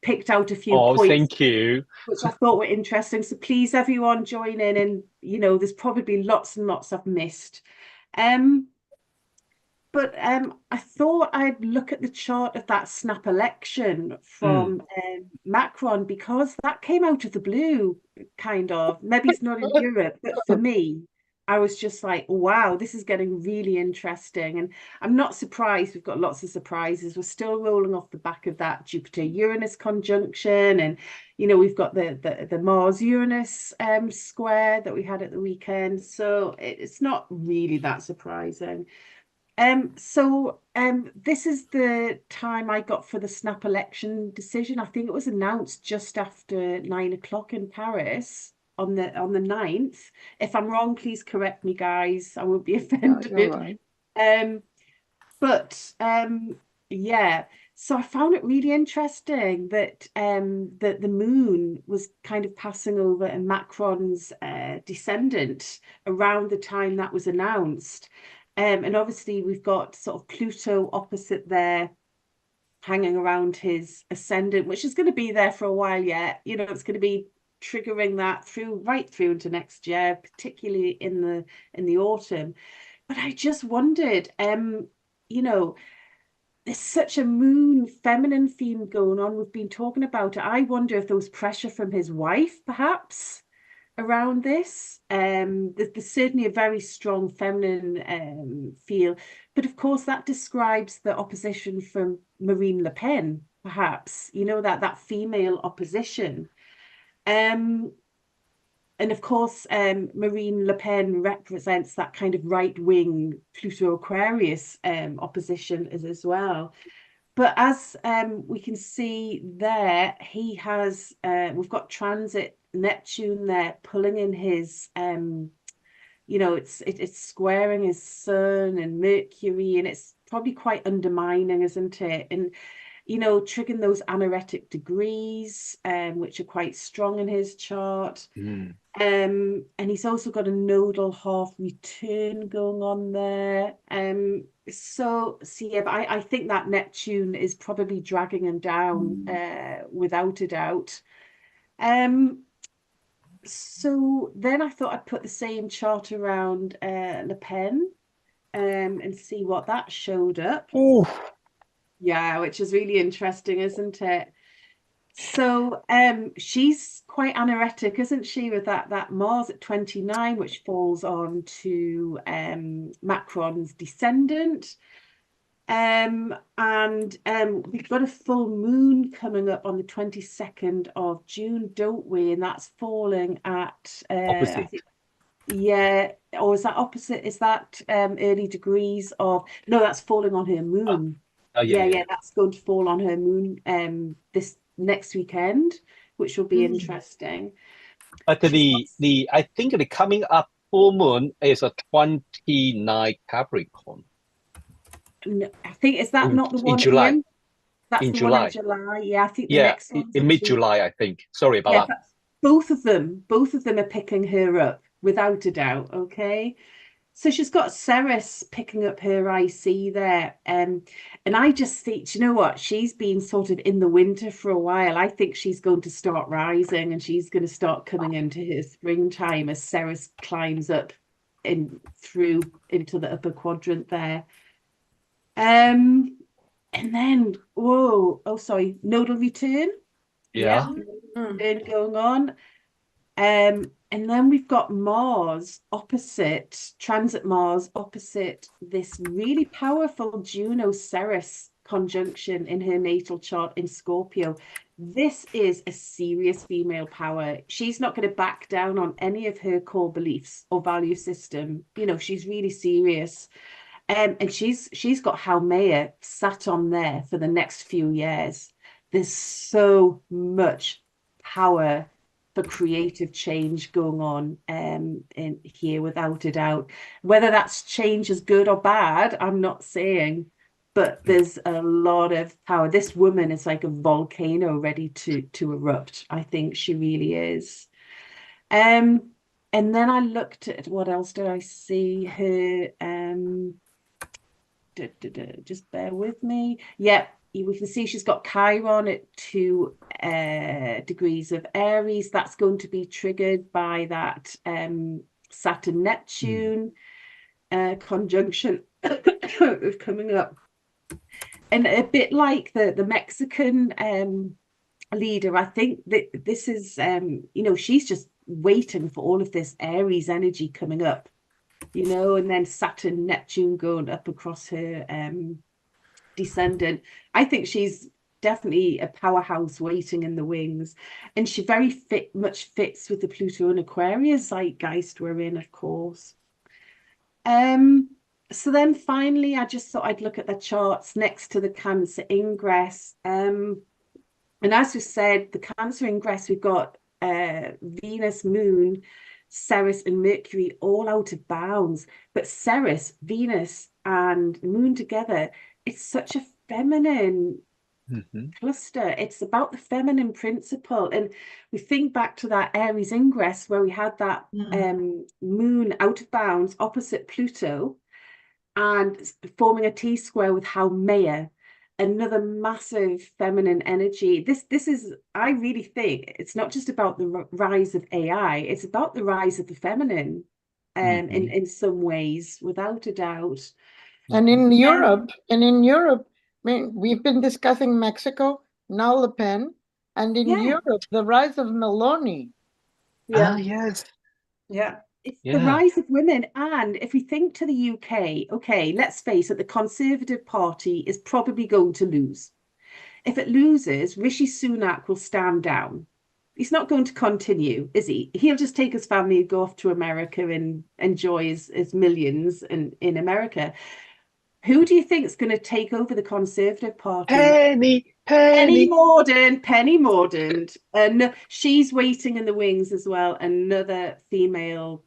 picked out a few points. Thank you. Which I thought were interesting. So please, everyone, join in. And, there's probably lots and lots I've missed. But I thought I'd look at the chart of that snap election from Macron, because that came out of the blue, kind of. Maybe it's not in Europe, but for me, I was just like, wow, this is getting really interesting. And I'm not surprised. We've got lots of surprises. We're still rolling off the back of that Jupiter-Uranus conjunction. And, we've got the Mars-Uranus square that we had at the weekend. So it's not really that surprising. This is the time I got for the snap election decision. I think it was announced just after 9 o'clock in Paris on the 9th. If I'm wrong, please correct me, guys. I won't be offended. You're right. Yeah. So I found it really interesting that that the moon was kind of passing over a Macron's descendant around the time that was announced. And obviously we've got sort of Pluto opposite there, hanging around his ascendant, which is going to be there for a while yet. You know, it's going to be triggering that right through into next year, particularly in the autumn. But I just wondered, you know, there's such a moon feminine theme going on. We've been talking about it. I wonder if there was pressure from his wife, perhaps, around this. There's certainly a very strong feminine feel, but of course that describes the opposition from Marine Le Pen, perhaps, you know, that female opposition. And of course, Marine Le Pen represents that kind of right-wing Pluto Aquarius opposition as well. But as we can see there, he has, we've got transit Neptune there pulling in his, you know, it's squaring his Sun and Mercury, and it's probably quite undermining, isn't it? And, you know, triggering those anaretic degrees, which are quite strong in his chart. And he's also got a nodal half return going on there. So yeah, but I think that Neptune is probably dragging him down, without a doubt. So then I thought I'd put the same chart around Le Pen, and see what that showed up. Ooh. Yeah, which is really interesting, isn't it? So she's quite anoretic, isn't she, with that Mars at 29, which falls on to Macron's descendant. And we've got a full moon coming up on the 22nd of June, don't we? And that's falling at Opposite. I think, yeah, or is that opposite? Is that early degrees of, no, that's falling on her moon. Yeah, that's going to fall on her moon this next weekend, which will be interesting. But I think the coming up full moon is a 29 Capricorn. No, I think, is that not the one in July? Ian? That's in the July. one in July. Yeah, I think the next one's in mid-July, I think. Sorry about that. Both of them are picking her up without a doubt. Okay. So she's got Ceres picking up her IC there. And I just think, you know what? She's been sort of in the winter for a while. I think she's going to start rising, and she's going to start coming into her springtime as Ceres climbs up through into the upper quadrant there. And then, nodal return. Yeah. Return going on. And then we've got transit Mars opposite this really powerful Juno Ceres conjunction in her natal chart in Scorpio. This is a serious female power. She's not going to back down on any of her core beliefs or value system. You know, she's really serious. And she's got Haumea sat on there for the next few years. There's so much power for creative change going on in here, without a doubt. Whether that's change is good or bad, I'm not saying, but there's a lot of power. This woman is like a volcano ready to erupt. I think she really is. And then I looked at, what else did I see? Her just bear with me. Yeah, we can see she's got Chiron at 2 degrees of Aries. That's going to be triggered by that Saturn Neptune conjunction coming up. And a bit like the Mexican leader, I think that this is you know, she's just waiting for all of this Aries energy coming up, you know, and then Saturn, Neptune going up across her descendant. I think she's definitely a powerhouse waiting in the wings, and she very much fits with the Pluto and Aquarius zeitgeist we're in, of course. So then finally, I just thought I'd look at the charts next to the Cancer Ingress. And as we said, the Cancer Ingress, we've got Venus, Moon, Ceres and Mercury all out of bounds. But Ceres, Venus and Moon together, it's such a feminine cluster. It's about the feminine principle. And we think back to that Aries Ingress where we had that Moon out of bounds opposite Pluto and forming a T-square with Haumea, another massive feminine energy. This is, I really think it's not just about the rise of AI, it's about the rise of the feminine in some ways, without a doubt. And in Europe, I mean, we've been discussing Mexico, now Le Pen, and in Europe, the rise of Meloni. Yeah. Yes. Yeah. It's the rise of women. And if we think to the UK, okay, let's face it, the Conservative Party is probably going to lose. If it loses, Rishi Sunak will stand down. He's not going to continue, is he? He'll just take his family and go off to America and enjoy his millions in America. Who do you think is going to take over the Conservative Party? Penny Mordaunt. And she's waiting in the wings as well. Another female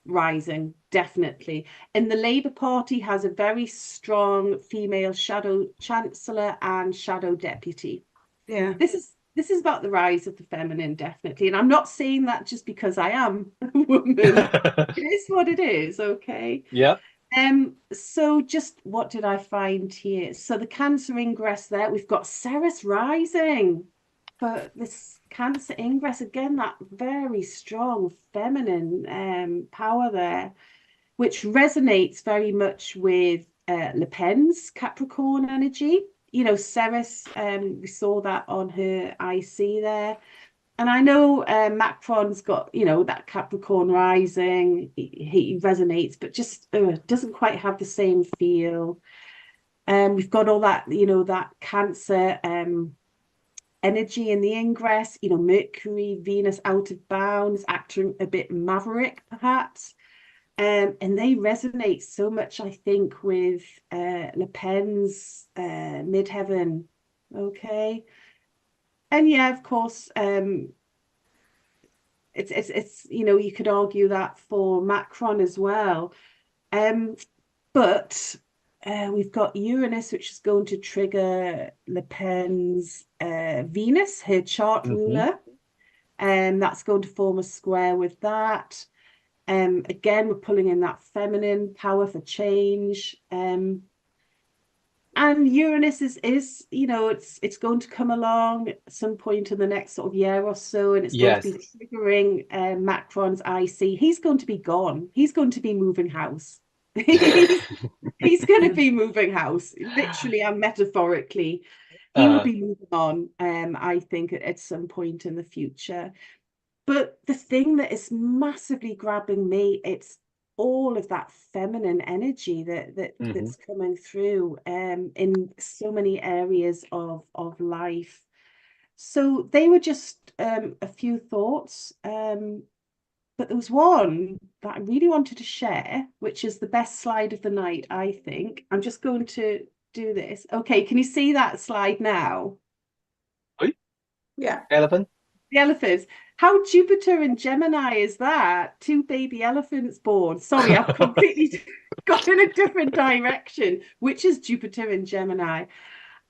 rising, definitely. And the Labour Party has a very strong female shadow chancellor and shadow deputy. Yeah. This is about the rise of the feminine, definitely. And I'm not saying that just because I am a woman. It is what it is, okay? Yeah. So just what did I find here? So the Cancer Ingress there, we've got Ceres rising. But this Cancer Ingress, again, that very strong feminine power there, which resonates very much with Le Pen's Capricorn energy. You know, Ceres, we saw that on her IC there. And I know Macron's got, you know, that Capricorn rising, he resonates, but just doesn't quite have the same feel. We've got all that, you know, that Cancer energy in the Ingress, you know, Mercury, Venus out of bounds, acting a bit maverick, perhaps. And they resonate so much, I think, with Le Pen's midheaven. Okay. And yeah, of course, it's you know, you could argue that for Macron as well. But we've got Uranus, which is going to trigger Le Pen's Venus, her chart ruler. And that's going to form a square with that. Again, we're pulling in that feminine power for change. And Uranus is, you know, it's going to come along at some point in the next sort of year or so, and it's going to be triggering Macron's IC. He's going to be gone. He's going to be moving house. He's going to be moving house, literally and metaphorically. He will be moving on, I think, at some point in the future. But the thing that is massively grabbing me, it's all of that feminine energy that's coming through in so many areas of life. So they were just a few thoughts, but there was one that I really wanted to share, which is the best slide of the night, I think. I'm just going to do this. Okay, can you see that slide now? Yeah. Elephant. The elephants. How Jupiter and Gemini is that? Two baby elephants born. Sorry, I've completely gone in a different direction. Which is Jupiter and Gemini?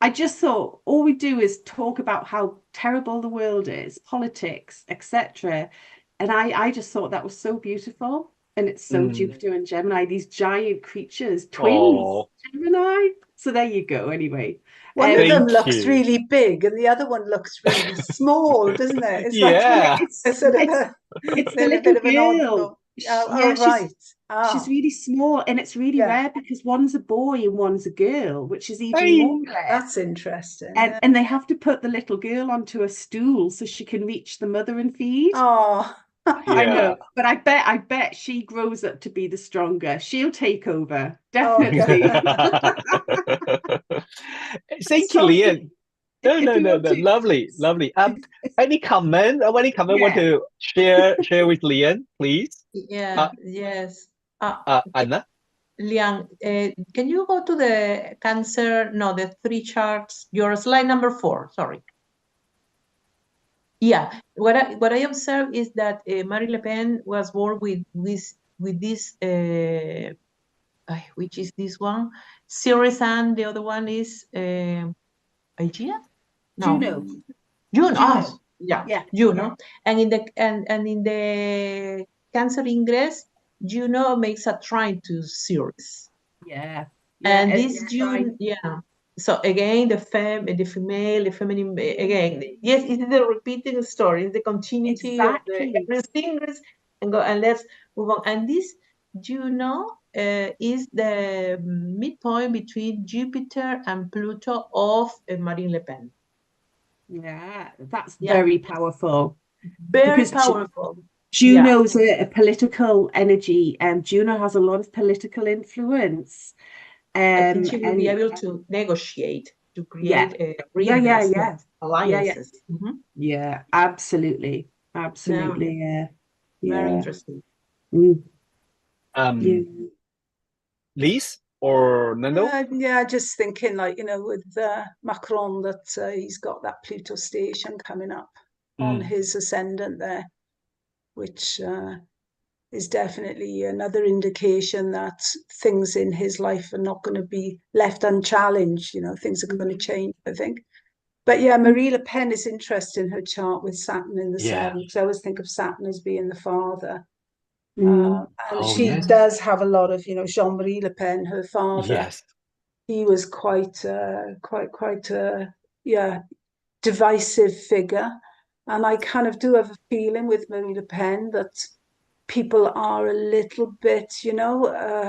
I just thought all we do is talk about how terrible the world is, politics, etc. And I just thought that was so beautiful. And it's so Jupiter and Gemini, these giant creatures, twins, Gemini. So there you go, anyway. One of them looks really big and the other one looks really small, doesn't it? It's like it's sort of it's a little bit of an odd. Right. She's really small, and it's really rare because one's a boy and one's a girl, which is even more rare. That's interesting. And they have to put the little girl onto a stool so she can reach the mother and feed. Oh. I know, but I bet she grows up to be the stronger. She'll take over, definitely. Thank you, Leanne. No. Lovely. Any comment want to share with Leanne, please? Yeah. Yes. Anna. Liang, can you go to the Cancer? No, the 3 charts. Your slide number 4. Sorry. Yeah, what I observed is that Marine Le Pen was born with this which is this one, Ceres, and the other one is Aegea? No. Juno. June. Juno. Yeah, Juno. And in the Cancer Ingress, Juno makes a trine to Ceres. Yeah. And this June, So again, the female, the feminine, again, yes, it's the repeating story, it's the continuity of the Ingress, and let's move on. And this Juno is the midpoint between Jupiter and Pluto of Marine Le Pen. Yeah, that's very powerful. Very powerful. Juno's a political energy, and Juno has a lot of political influence. I think she will be able to negotiate, to create alliances. Yeah, absolutely. Absolutely. Very interesting. Lise or Nando? Just thinking, like, with Macron, that he's got that Pluto station coming up on his ascendant there, which is definitely another indication that things in his life are not going to be left unchallenged. Things are going to change, I think. But yeah, Marie Le Pen is interesting, her chart with Saturn in the 7th, because I always think of Saturn as being the father. And she does have a lot of, Jean-Marie Le Pen, her father. Yes. He was quite a divisive figure. And I kind of do have a feeling with Marie Le Pen that people are a little bit, the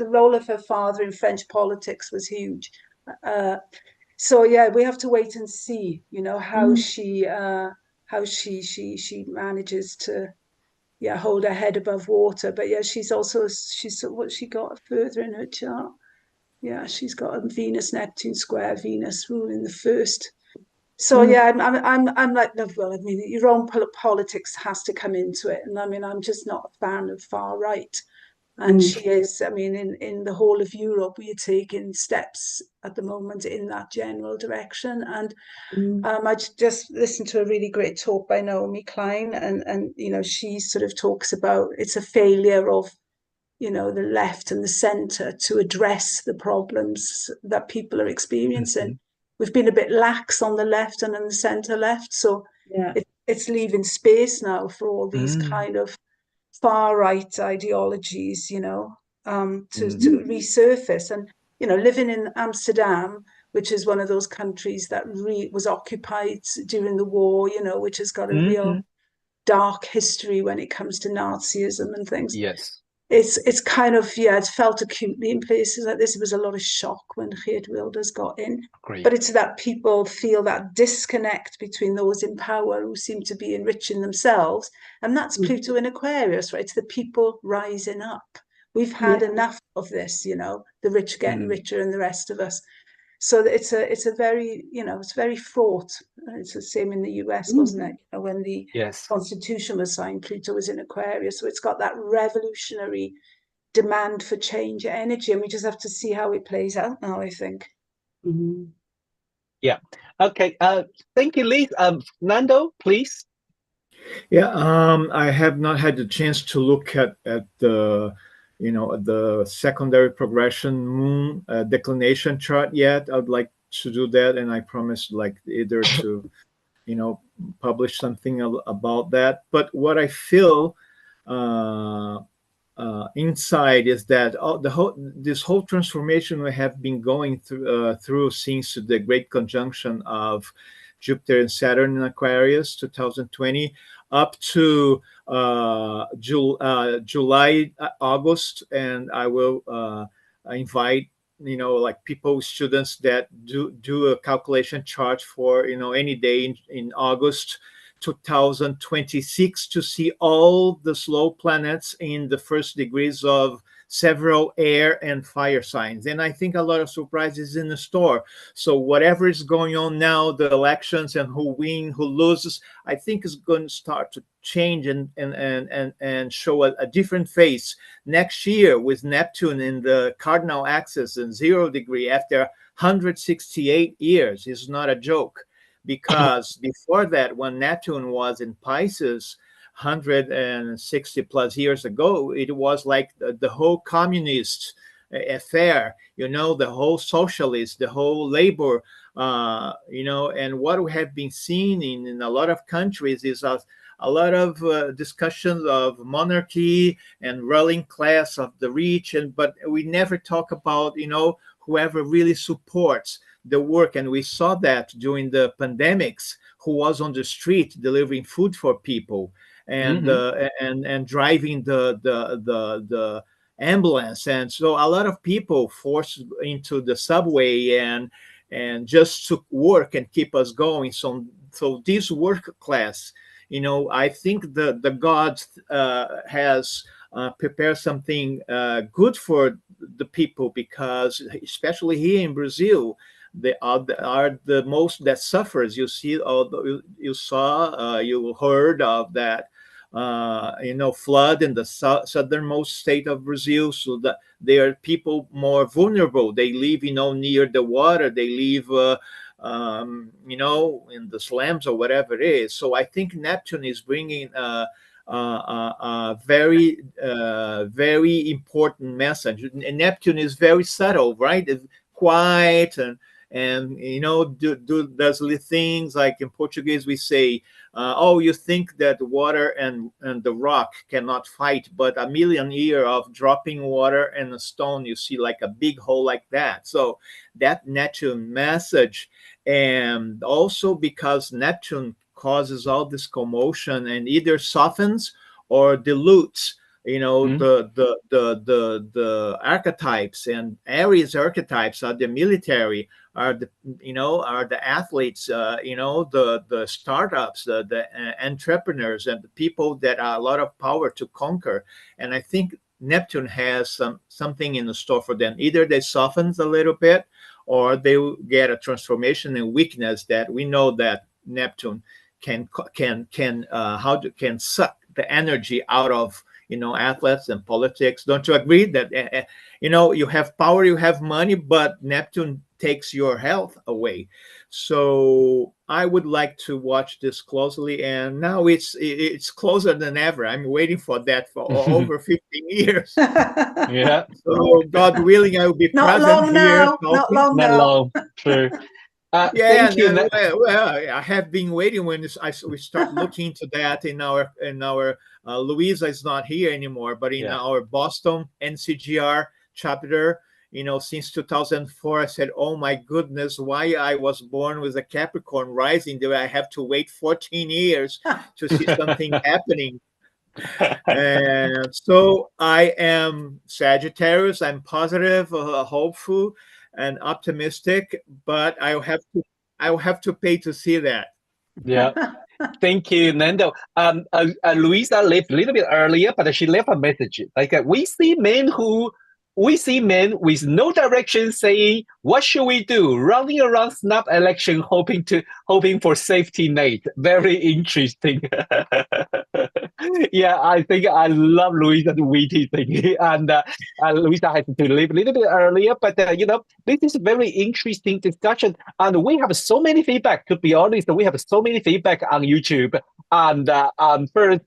role of her father in French politics was huge. So yeah, we have to wait and see, how she manages to hold her head above water. But yeah, she's what she got further in her chart. Yeah, she's got a Venus Neptune square, Venus ruling the 1st. So yeah, I'm like, well, I mean, your own politics has to come into it, and I mean, I'm just not a fan of far right, and she is. I mean, in the whole of Europe, we are taking steps at the moment in that general direction, and I just listened to a really great talk by Naomi Klein, and she sort of talks about it's a failure of the left and the center to address the problems that people are experiencing. We've been a bit lax on the left and in the center left, so it's leaving space now for all these kind of far right ideologies, to resurface. And living in Amsterdam, which is one of those countries that was occupied during the war, which has got a real dark history when it comes to Nazism and things. Yes. It's kind of, it's felt acutely in places like this. It was a lot of shock when Geert Wilders got in. Great. But it's that people feel that disconnect between those in power who seem to be enriching themselves. And that's Pluto in Aquarius, right? It's the people rising up. We've had enough of this, the rich getting richer and the rest of us. So it's a very, it's very fraught. It's the same in the US, wasn't it? When the Constitution was signed, Pluto was in Aquarius. So it's got that revolutionary demand for change energy. And we just have to see how it plays out now, I think. Yeah. Okay. Thank you, Lise. Nando, please. Yeah. I have not had the chance to look at the the secondary progression moon declination chart yet. I'd like to do that, and I promised like either to publish something about that. But what I feel inside is that this whole transformation we have been going through since the great conjunction of Jupiter and Saturn in Aquarius 2020 up to July, August, and I will invite like students that do a calculation chart for any day in August 2026 to see all the slow planets in the first degrees of several air and fire signs. And I think a lot of surprises in the store. So whatever is going on now, the elections and who wins, who loses, I think is going to start to change and show a different face next year, with Neptune in the cardinal axis in 0 degree after 168 years. Is not a joke, because before that, when Neptune was in Pisces 160 plus years ago, it was like the whole communist affair, you know, the whole socialist, the whole labor, you know. And what we have been seeing in a lot of countries is a lot of discussions of monarchy and ruling class of the rich, but we never talk about, you know, whoever really supports the work. And we saw that during the pandemics, who was on the street delivering food for people, and and driving the ambulance. And so a lot of people forced into the subway and just to work and keep us going. So this work class, you know, I think the gods has prepared something good for the people, because especially here in Brazil, they are the most that suffers. You see, you saw, you heard of that, you know, flood in the southernmost state of Brazil. So that there are people more vulnerable. They live, you know, near the water. They live, you know, in the slums or whatever it is. So I think Neptune is bringing a very, very important message. And Neptune is very subtle, right? It's quiet and you know, does little things like in Portuguese we say, oh, you think that water and the rock cannot fight, but a million year of dropping water and a stone, you see like a big hole like that. So that Neptune message, and also because Neptune causes all this commotion and either softens or dilutes, you know, the archetypes. And Aries archetypes are the military, are the, you know, are the athletes, you know, the startups, the entrepreneurs, and the people that are a lot of power to conquer. And I think Neptune has something in the store for them. Either they softens a little bit, or they will get a transformation and weakness that we know that Neptune can suck the energy out of, you know, athletes and politics. Don't you agree that you know, you have power, you have money, but Neptune takes your health away? So I would like to watch this closely, and now it's closer than ever. I'm waiting for that for over 15 years. Yeah. So God willing, I will be Not present long here. now. Not long Not now. long. True. Yeah, Thank you. and, well, I have been waiting when we start looking into that in our Louisa is not here anymore, but in our Boston NCGR chapter, you know, since 2004, I said, oh my goodness, why I was born with a Capricorn rising, do I have to wait 14 years to see something happening? And so I am Sagittarius. I'm positive, hopeful, and optimistic, but I will have to pay to see that. Yeah. Thank you, Nando. Luisa left a little bit earlier, but she left a message. Like we see men with no direction saying, "What should we do?" Running around snap election, hoping for safety net. Very interesting. Yeah, I think I love Luisa's witty thing, and Luisa had to leave a little bit earlier, but you know, this is a very interesting discussion, and we have so many feedback. To be honest, we have so many feedback on YouTube, and first,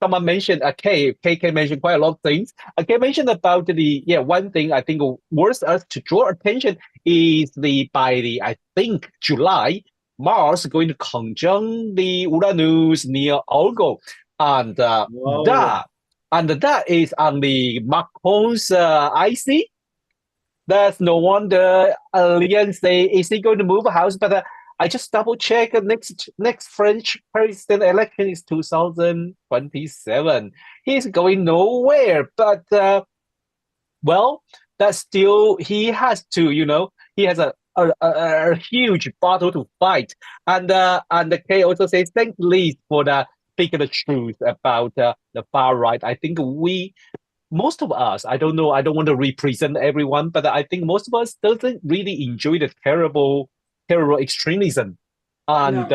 someone mentioned KK mentioned quite a lot of things. Kay mentioned about one thing I think worth us to draw attention is by I think July, Mars going to conjunct the Uranus near Argo. And that is on the Macron's IC. That's no wonder Lian say, is he going to move a house? But I just double check. Next French president election is 2027. He's going nowhere. But well, that's still, he has to, you know, he has a huge battle to fight. And the K also says, thanks Liz for the speaking the truth about the far right. I think we most of us, I don't know, I don't want to represent everyone, but I think most of us doesn't really enjoy the terrible extremism. And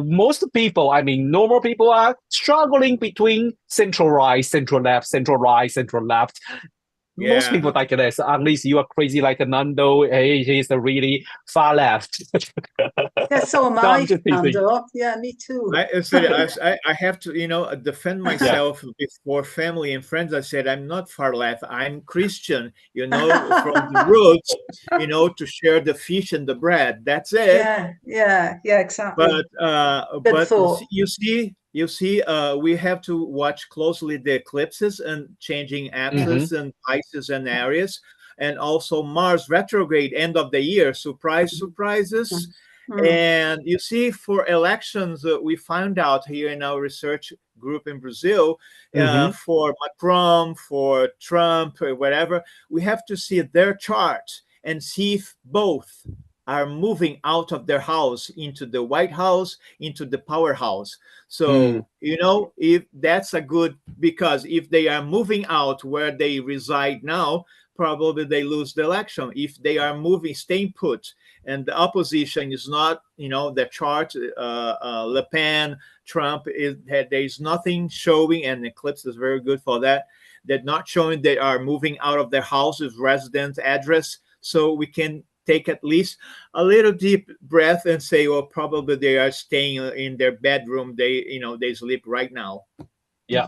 most people, I mean, normal people are struggling between central right, central left, central right, central left. Most people like this, unless you are crazy like Nando, he's a really far left. Yeah, so am I, Nando. Yeah, me too. I have to, defend myself before family and friends. I said, I'm not far left. I'm Christian, from the roots, to share the fish and the bread. That's it. Yeah, exactly. But you see, we have to watch closely the eclipses and changing axes and Pisces and Aries, and also Mars retrograde end of the year. Surprises. And you see, for elections, we found out here in our research group in Brazil, for Macron, for Trump, or whatever, we have to see their charts and see if both are moving out of their house into the White House, into the powerhouse. So, if that's a good, because if they are moving out where they reside now, probably they lose the election. If they are staying put, and the opposition is not, the chart, Le Pen, Trump, there's nothing showing, and Eclipse is very good for that. They're not showing they are moving out of their houses, residence address, so we can take at least a little deep breath and say, well, probably they are staying in their bedroom. They sleep right now. Yeah.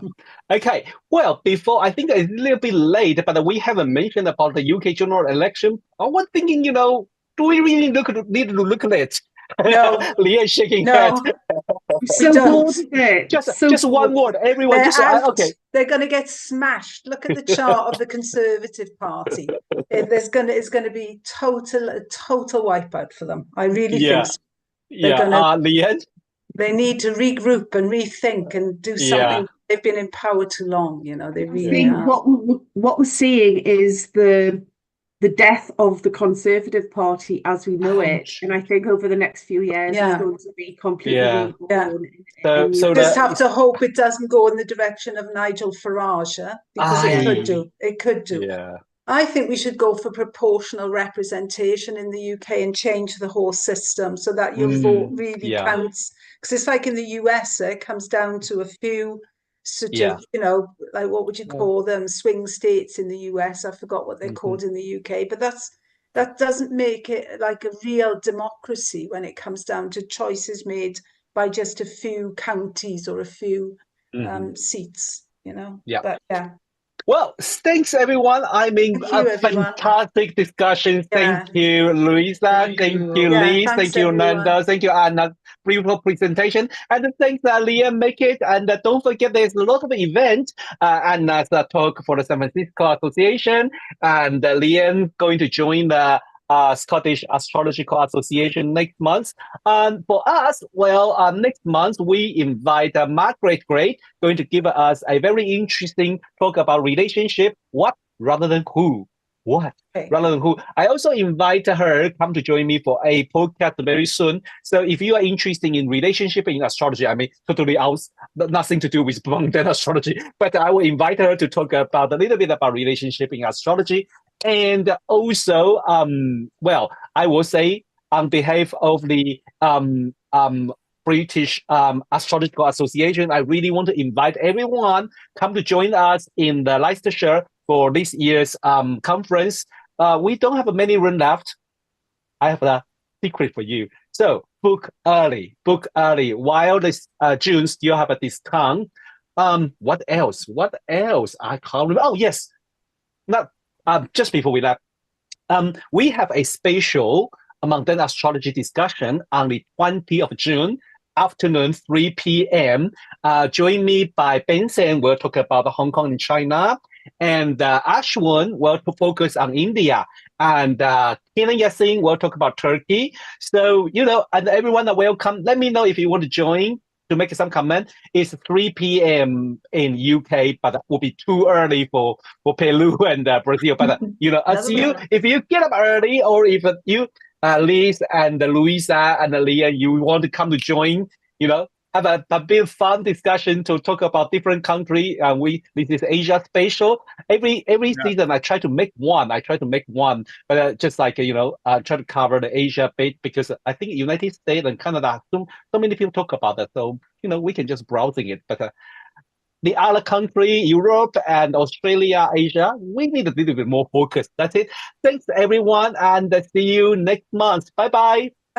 Okay. Well, before, I think it's a little bit late, but we haven't mentioned about the UK general election. I was thinking, do we really need to look at it? No. Leah shaking head. So bored of it. Just one word. Everyone okay. They're going to get smashed. Look at the chart of the Conservative Party. It's going to be a total wipeout for them. I really think so. Leah? They need to regroup and rethink and do something. They've been in power too long, they really have. What we're seeing is the death of the Conservative Party as we know it, and I think over the next few years it's going to be completely So just have to hope it doesn't go in the direction of Nigel Farage, because it could do. I think we should go for proportional representation in the UK and change the whole system so that your vote really counts. Because it's like in the US, it comes down to a few sort of, like what would you call them, swing states in the US. I forgot what they're called in the UK, but that doesn't make it like a real democracy when it comes down to choices made by just a few counties or a few seats, Well, thanks everyone. I mean, fantastic discussion. Thank you, Luisa. Thank you, Liz. Thank you, Nanda. Thank you, Anna. Beautiful presentation. And thanks, Leah, make it. And don't forget, there's a lot of events. Anna's talk for the San Francisco Association. And Leah going to join the Scottish Astrological Association next month. And for us, next month we invite Margaret Gray, going to give us a very interesting talk about relationship. What rather than who? What rather than who? I also invite her come to join me for a podcast very soon. So if you are interested in relationship in astrology, I mean, totally nothing to do with mundane astrology, but I will invite her to talk about a little bit about relationship in astrology. And also, I will say on behalf of the British Astrological Association, I really want to invite everyone come to join us in the Leicestershire for this year's conference. We don't have many rooms left. I have a secret for you. So book early while this June still have a discount. What else? I can't remember. Oh, yes. Just before we left, we have a special mundane astrology discussion on the 20th of June, afternoon, 3 p.m. Join me by Benson. We'll talk about Hong Kong and China. And Aswin will focus on India. And Kenan Yasin will talk about Turkey. So, and everyone are welcome. Let me know if you want to join. To make some comment, it's 3 p.m. in UK, but it will be too early for Peru and Brazil. But if you get up early, or if you Liz and Luisa and Leah, you want to come to join, have a bit fun discussion to talk about different country. This is Asia Spatial. Every season I try to make one. But just like try to cover the Asia bit, because I think United States and Canada, so many people talk about that. So we can just browsing it. But the other country, Europe and Australia, Asia, we need a little bit more focus. That's it. Thanks everyone, and see you next month. Bye bye.